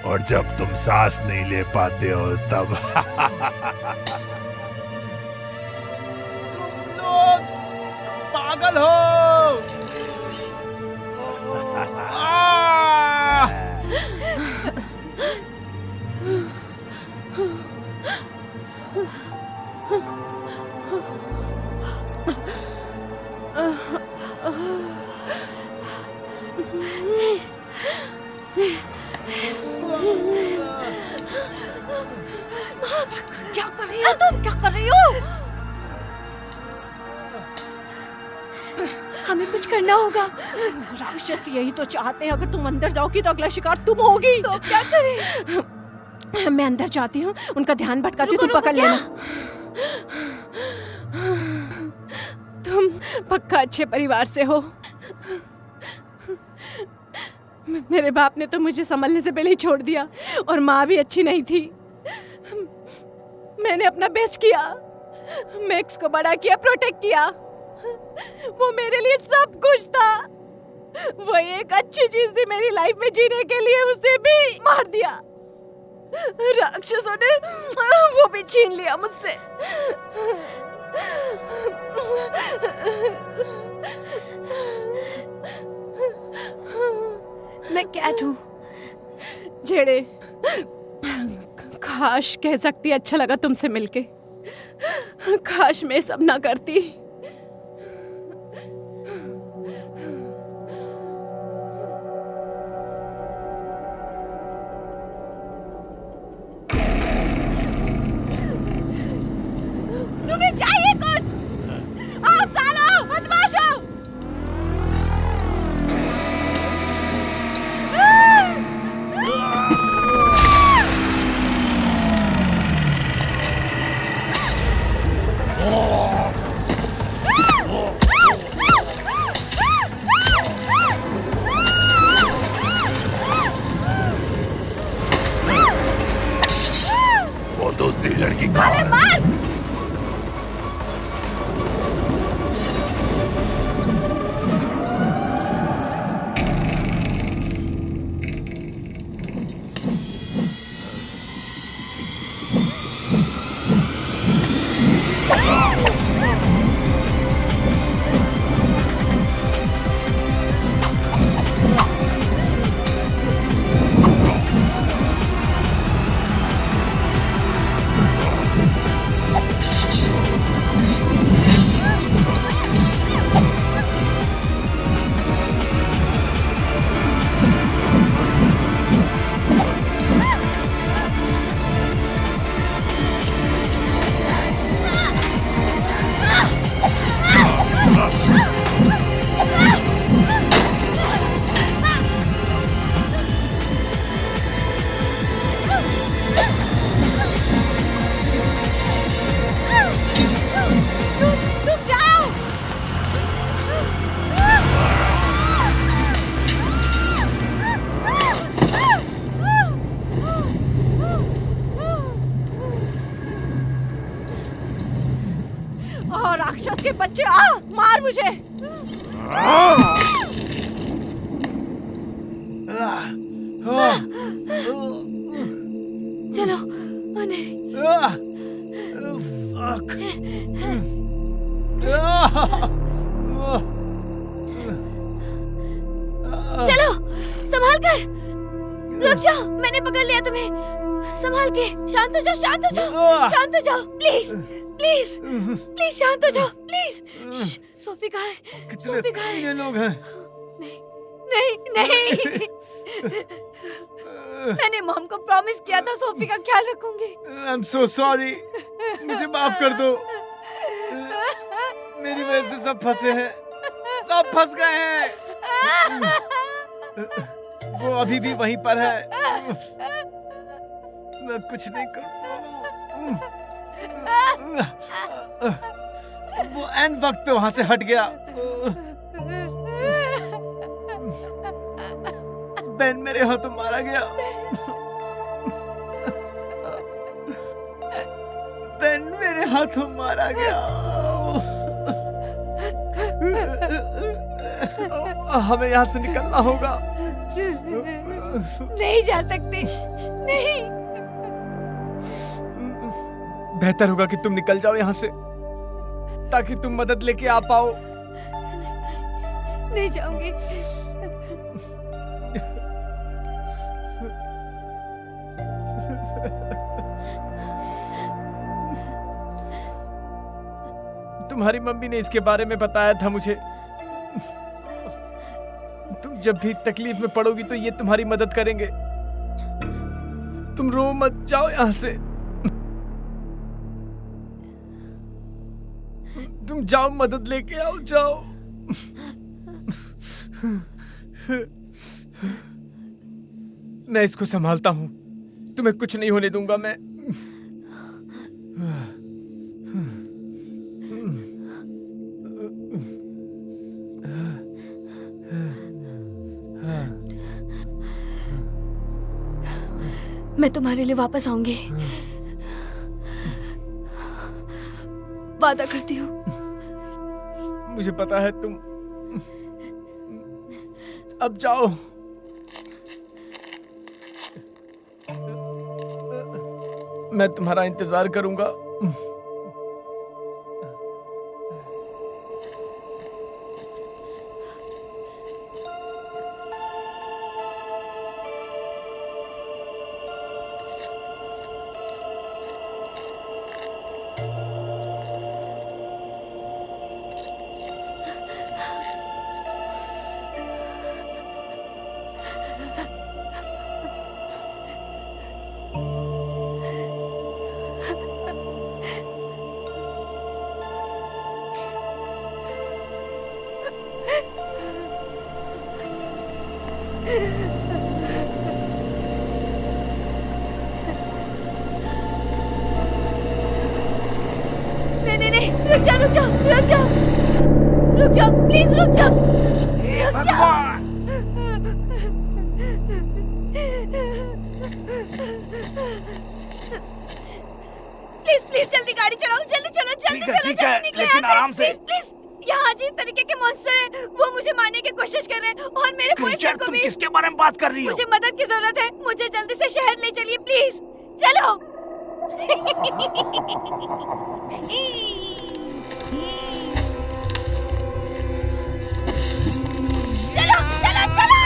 और जब तुम सांस नहीं ले पाते हो तब तुम लोग पागल हो। क्या कर रही हो तुम? क्या कर रही हो? हमें कुछ करना होगा। राक्षस यही तो चाहते हैं, अगर तुम अंदर जाओगी तो अगला शिकार तुम होगी। तो क्या करें? मैं अंदर जाती हूँ, उनका ध्यान भटकाती हूँ, रुको, तुम पकड़ रुको, लेना। तुम पक्का अच्छे परिवार से हो। मेरे बाप ने तो मुझे संभलने से पहले ही छोड़ दिया, और माँ भी अच्छी नहीं थी। मैंने अपना बेस्ट किया, मैक्स को बड़ा किया, प्रोटेक्ट किया। वो मेरे लिए सब कुछ था। वो एक अच्छी चीज थी मेरी लाइफ में जीने के लिए, उसे भी मार दिया। राक्षसों ने वो भी छीन लिया मुझसे। मैं कैट हूँ। जेड़े, काश कह सकती अच्छा लगा तुमसे मिलके। काश मैं सब ना करती। तुम्हें चाहिए कुछ? आओ सालो, बदमाशो! वो दूसरी लड़की कहाँ है? राक्षस के बच्चे, आ मार मुझे। चलो, नहीं। चलो, संभाल कर। रुक जाओ, मैंने पकड़ लिया तुम्हें। संभाल के, शांत हो जाओ, शांत हो जाओ, शांत हो जाओ, प्लीज, प्लीज, प्लीज शांत हो जाओ, प्लीज। सोफी कहाँ है? सोफी कहाँ है? लोग हैं। नहीं, नहीं, नहीं। मैंने मॉम को प्रॉमिस किया था सोफी का ख्याल रखूंगी। आई एम सो सॉरी, मुझे माफ कर दो। मेरी वजह से सब फंसे हैं, सब फंस गए हैं। वो अभी भी वहीं पर है। मैं कुछ नहीं कर पाऊँ। वो एन वक्त पे वहां से हट गया। बेन मेरे हाथों मारा गया। हाथों मारा गया। हमें यहाँ से निकलना होगा। नहीं जा सकते, नहीं। बेहतर होगा कि तुम निकल जाओ यहाँ से, ताकि तुम मदद लेके आ पाओ। नहीं जाऊंगी। तुम्हारी मम्मी ने इसके बारे में बताया था मुझे। तुम जब भी तकलीफ में पड़ोगी तो ये तुम्हारी मदद करेंगे। तुम रो मत, जाओ यहाँ से। तुम जाओ, मदद लेके आओ, जाओ। मैं इसको संभालता हूं, तुम्हें कुछ नहीं होने दूंगा मैं। मैं तुम्हारे लिए वापस आऊंगी, वादा करती हूँ। मुझे पता है तुम। अब जाओ। मैं तुम्हारा इंतजार करूंगा। नहीं, रुक जाओ, रुक जाओ, रुक जाओ, रुक जाओ, प्लीज रुक जाओ, रुक जाओ। प्लीज प्लीज जल्दी गाड़ी चलाओ, जल्दी चलो, जल्दी चलो, जल्दी निकलो लेकिन आराम से। Please please. यहाँ अजीब तरीके के मॉन्स्टर हैं, वो मुझे मारने की कोशिश कर रहे हैं और मेरे बॉयफ्रेंड को तुम भी। किसके बारे में बात कर रही हो? मुझे मदद की जरूरत है, मुझे जल्दी से शहर ले चलिए प्लीज, चलो। चलो चलो चलो।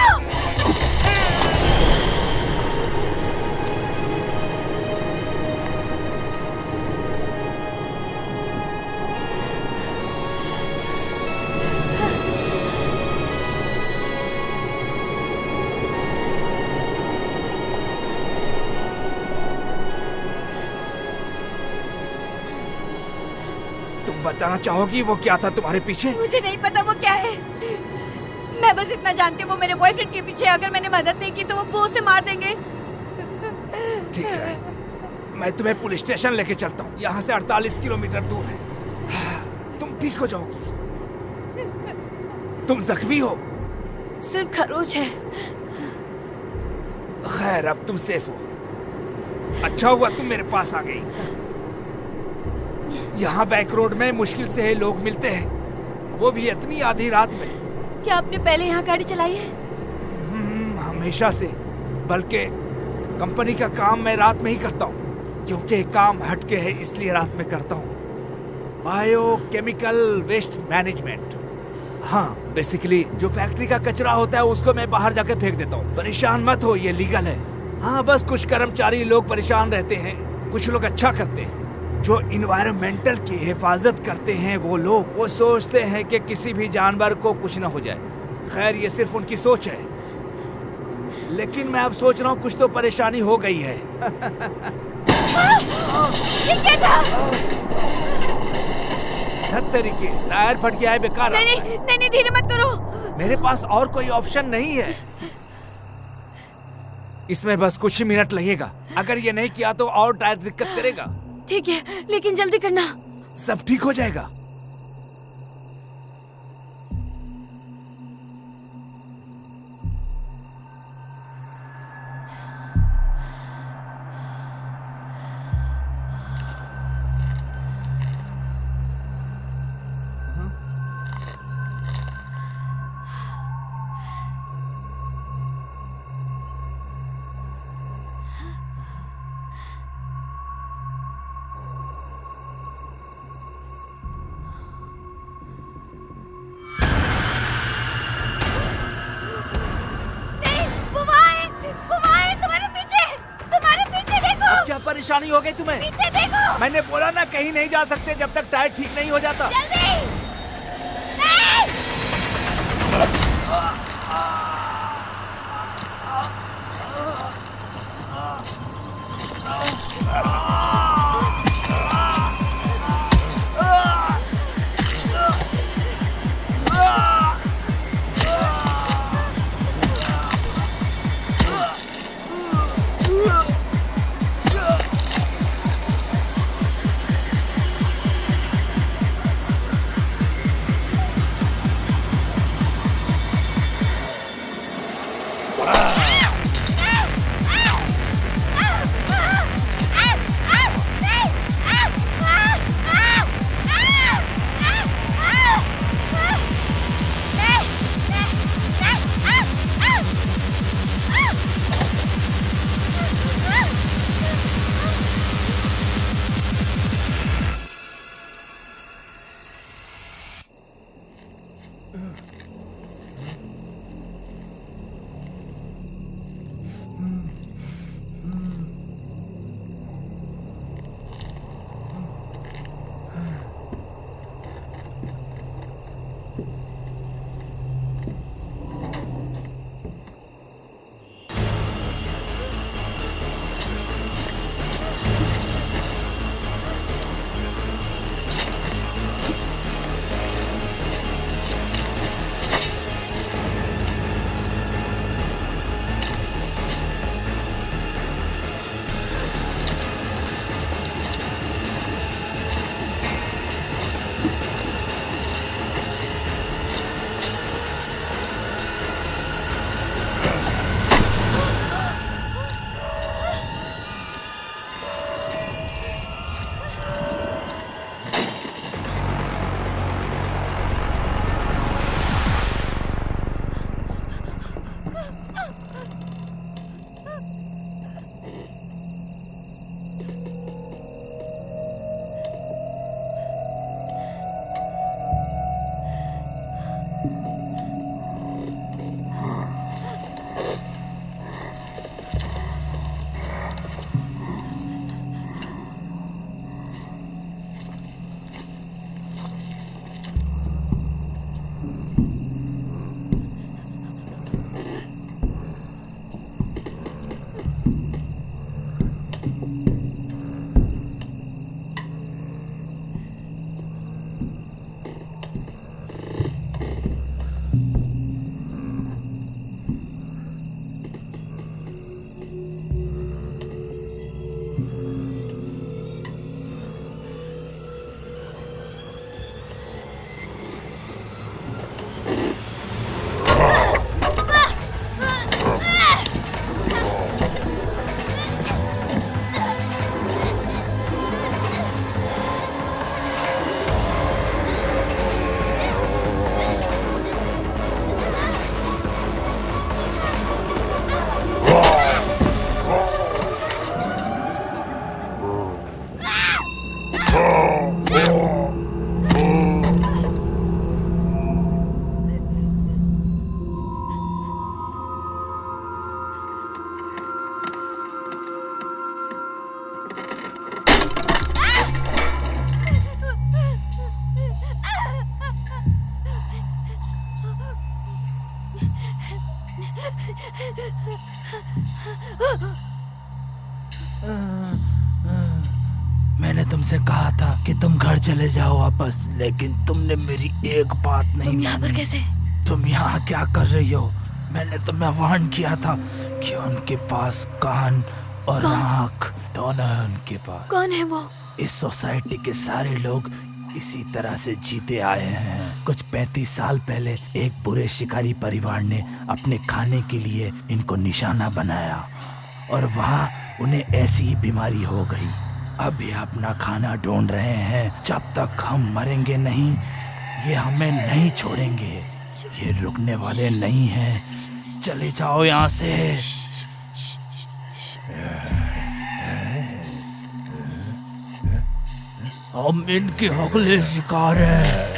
तुम बताना चाहोगी वो क्या था तुम्हारे पीछे? मुझे नहीं पता वो क्या है, मैं बस इतना जानती हूँ वो मेरे बॉयफ्रेंड के पीछे। अगर मैंने मदद नहीं की तो वो उसे मार देंगे। ठीक है, मैं तुम्हें पुलिस स्टेशन लेके चलता हूँ, यहाँ से 48 किलोमीटर दूर है। तुम ठीक हो जाओगी। तुम जख्मी हो? सिर्फ खरोच है। खैर, अब तुम सेफ हो। अच्छा हुआ तुम मेरे पास आ गई। यहाँ बैक रोड में मुश्किल से लोग मिलते हैं, वो भी इतनी आधी रात में। क्या आपने पहले यहाँ गाड़ी चलाई है? हमेशा से, बल्कि कंपनी का काम मैं रात में ही करता हूँ, क्योंकि काम हटके है इसलिए रात में करता हूँ। Biochemical waste management. हाँ, बेसिकली जो फैक्ट्री का कचरा होता है उसको मैं बाहर जाकर फेंक देता हूँ। परेशान मत हो, ये लीगल है। हाँ, बस कुछ कर्मचारी लोग परेशान रहते हैं, कुछ लोग अच्छा करते हैं। जो इन्वायरमेंटल की हिफाजत करते हैं वो लोग, वो सोचते हैं कि किसी भी जानवर को कुछ ना हो जाए। खैर, ये सिर्फ उनकी सोच है, लेकिन मैं अब सोच रहा हूँ कुछ तो परेशानी हो गई है। ये क्या था? तरीके टायर फट गया है, बेकार। नहीं नहीं नहीं नहीं, धीरे मत करो। मेरे पास और कोई ऑप्शन नहीं है। इसमें बस कुछ ही मिनट लगेगा। अगर ये नहीं किया तो और टायर दिक्कत करेगा। ठीक है, लेकिन जल्दी करना। सब ठीक हो जाएगा। परेशानी हो गई तुम्हें? पीछे देखो। मैंने बोला ना कहीं नहीं जा सकते जब तक टायर ठीक नहीं हो जाता। जल्दी। मैंने तुमसे कहा था कि तुम घर चले जाओ वापस, लेकिन तुमने मेरी एक बात नहीं तुम यहाँ पर मानी। कैसे? तुम यहाँ क्या कर रही हो? मैंने तुम्हें वार्न किया था कि उनके पास कान और कौन? आँख दोनों है उनके पास। कौन है वो? इस सोसाइटी के सारे लोग इसी तरह से जीते आए हैं। कुछ 35 साल पहले एक बुरे शिकारी परिवार ने अपने खाने के लिए इनको निशाना बनाया और वहाँ उन्हें ऐसी ही बीमारी हो गई। अब ये अपना खाना ढूंढ रहे हैं। जब तक हम मरेंगे नहीं, ये हमें नहीं छोड़ेंगे। ये रुकने वाले नहीं हैं। चले जाओ यहाँ से। हम इनके अगले शिकार हैं।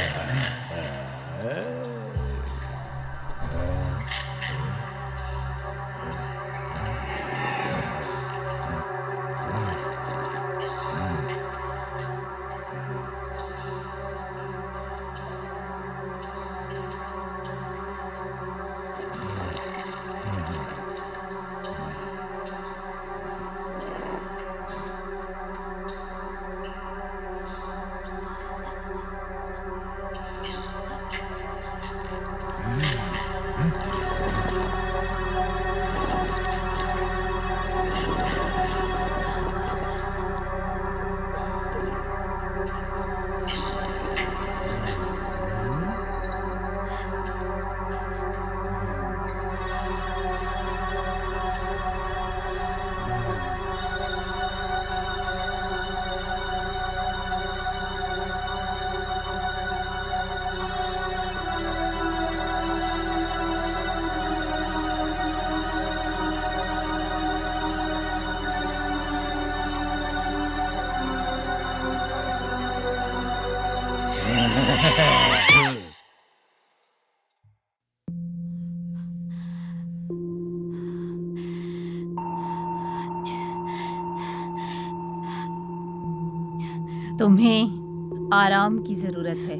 तुम्हें आराम की जरूरत है,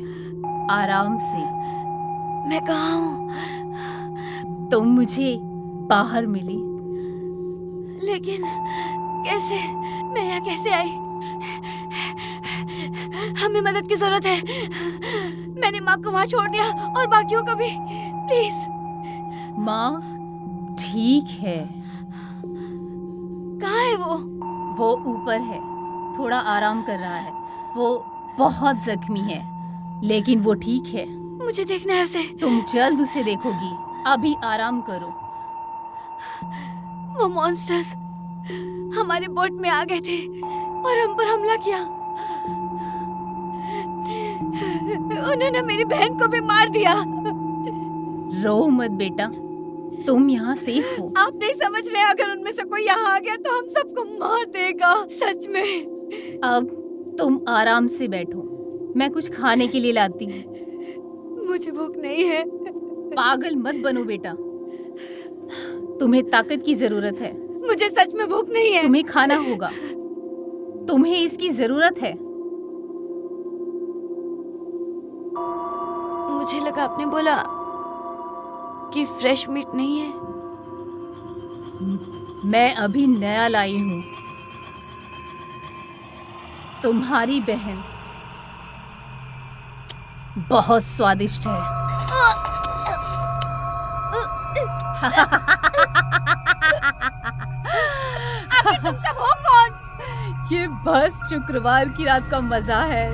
आराम से। मैं कहाँ हूँ? तुम मुझे बाहर मिली। लेकिन कैसे? मैं यहाँ कैसे आई? हमें मदद की जरूरत है। मैंने माँ को वहाँ छोड़ दिया और बाकियों को भी। प्लीज। माँ ठीक है। कहाँ है वो? वो ऊपर है, थोड़ा आराम कर रहा है। वो बहुत जख्मी है, लेकिन वो ठीक है। मुझे देखना है उसे। तुम जल्द उसे देखोगी। अभी आराम करो। वो मॉन्स्टर्स हमारे बोट में आ गए थे और हम पर हमला किया। उन्होंने मेरी बहन को भी मार दिया। रो मत बेटा, तुम यहाँ सेफ हो। आप नहीं समझ रहे, अगर उनमें से कोई यहाँ आ गया तो हम सबको मार देगा। सच में। अब तुम आराम से बैठो, मैं कुछ खाने के लिए लाती हूँ। मुझे भूख नहीं है। पागल मत बनो बेटा, तुम्हें ताकत की जरूरत है। मुझे सच में भूख नहीं है। तुम्हें खाना होगा, तुम्हें इसकी जरूरत है। मुझे लगा आपने बोला कि फ्रेश मीट नहीं है। मैं अभी नया लाई हूँ। तुम्हारी बहन बहुत स्वादिष्ट है। आखिर तुम सब हो कौन? ये बस शुक्रवार की रात का मजा है।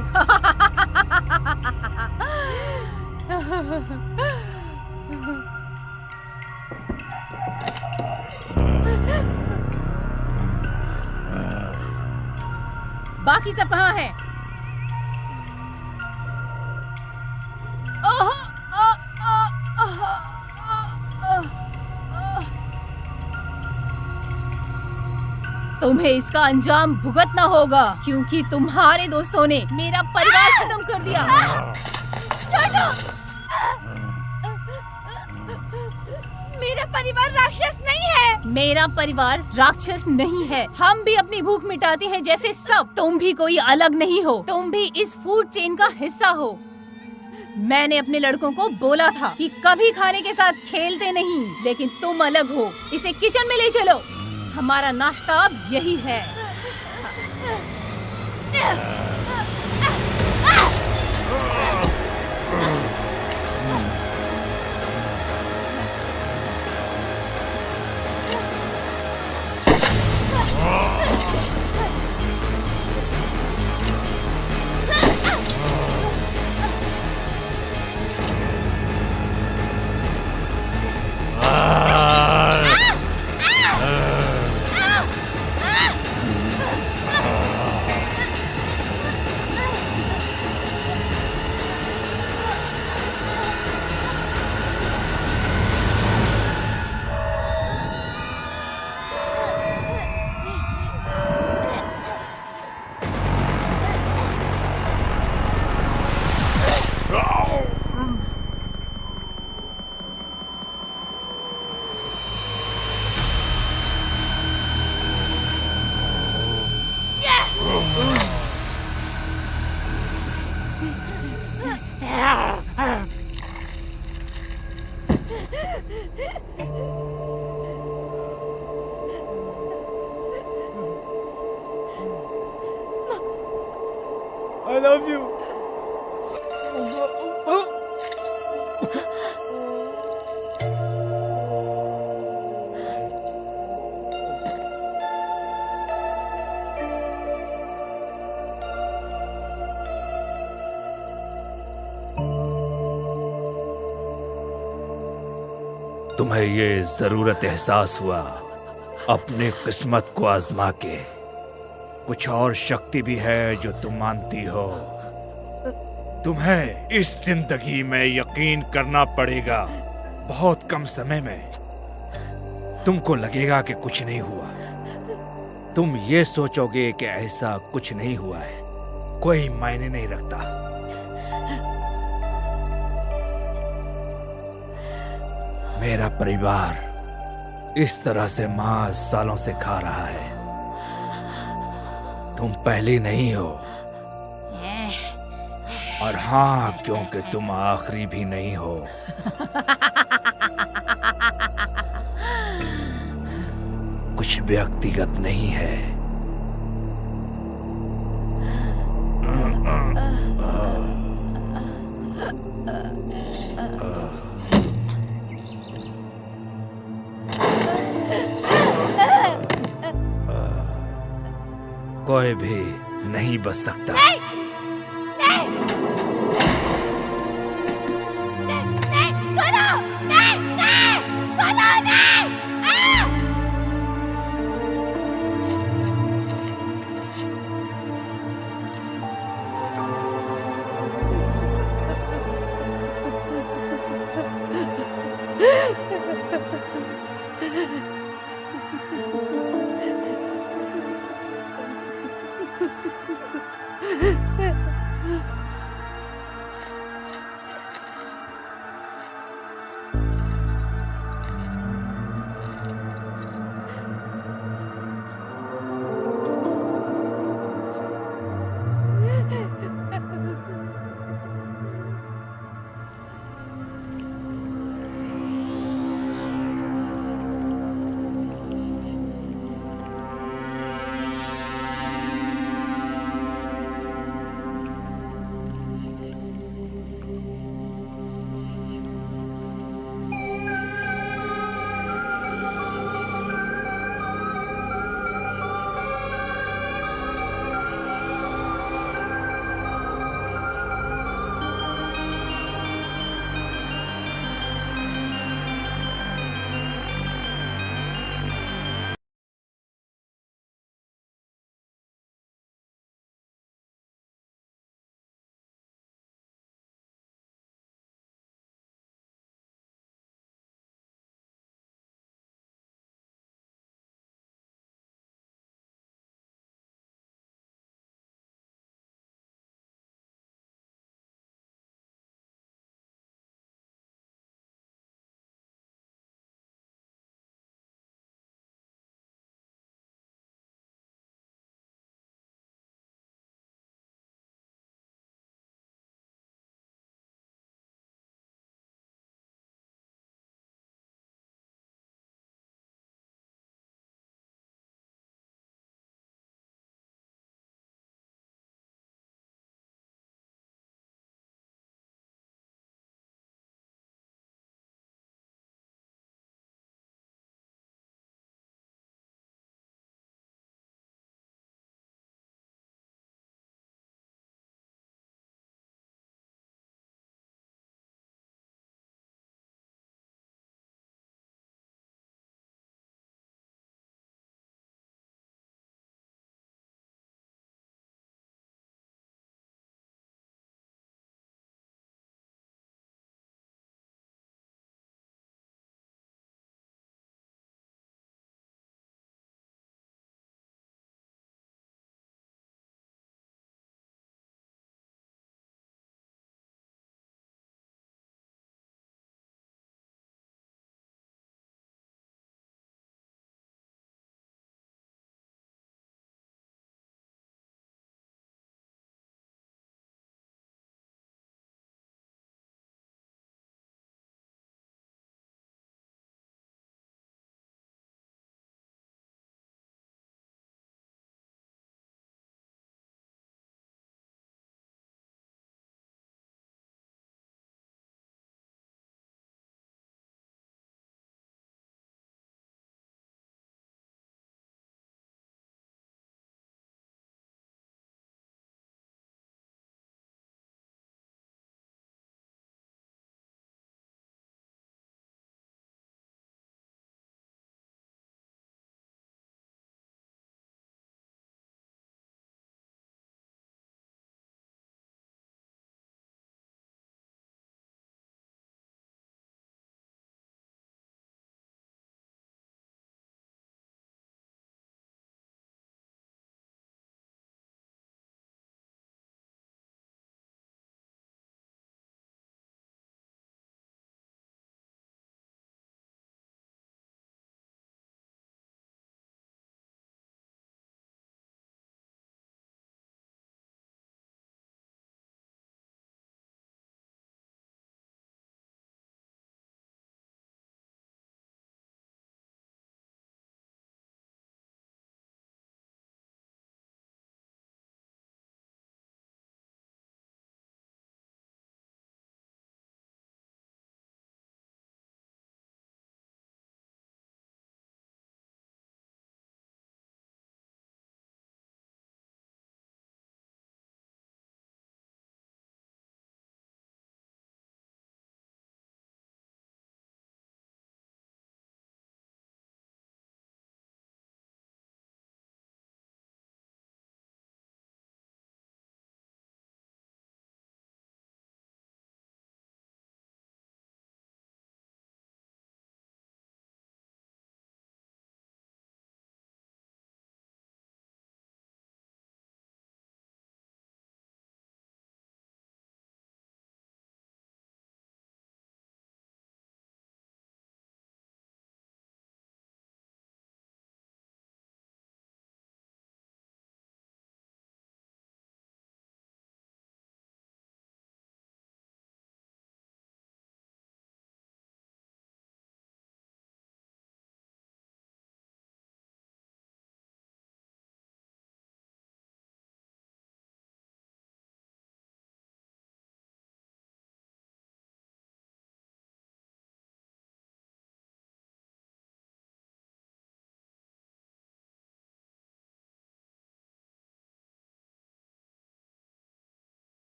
बाकी सब कहाँ हैं? तुम्हें इसका अंजाम भुगतना होगा, क्योंकि तुम्हारे दोस्तों ने मेरा परिवार खत्म कर दिया। मेरा परिवार राक्षस नहीं है। मेरा परिवार राक्षस नहीं है। हम भी अपनी भूख मिटाते हैं जैसे सब। तुम भी कोई अलग नहीं हो, तुम भी इस फूड चेन का हिस्सा हो। मैंने अपने लड़कों को बोला था कि कभी खाने के साथ खेलते नहीं, लेकिन तुम अलग हो। इसे किचन में ले चलो, हमारा नाश्ता अब यही है। I love you. तुम्हें ये जरूरत एहसास हुआ अपनी किस्मत को आजमा के। कुछ और शक्ति भी है जो तुम मानती हो। तुम्हें इस जिंदगी में यकीन करना पड़ेगा। बहुत कम समय में तुमको लगेगा कि कुछ नहीं हुआ। तुम ये सोचोगे कि ऐसा कुछ नहीं हुआ है, कोई मायने नहीं रखता। मेरा परिवार इस तरह से मांस सालों से खा रहा है। तुम पहली नहीं हो, और हाँ, क्योंकि तुम आखिरी भी नहीं हो। कुछ व्यक्तिगत नहीं है। कोई भी नहीं बच सकता।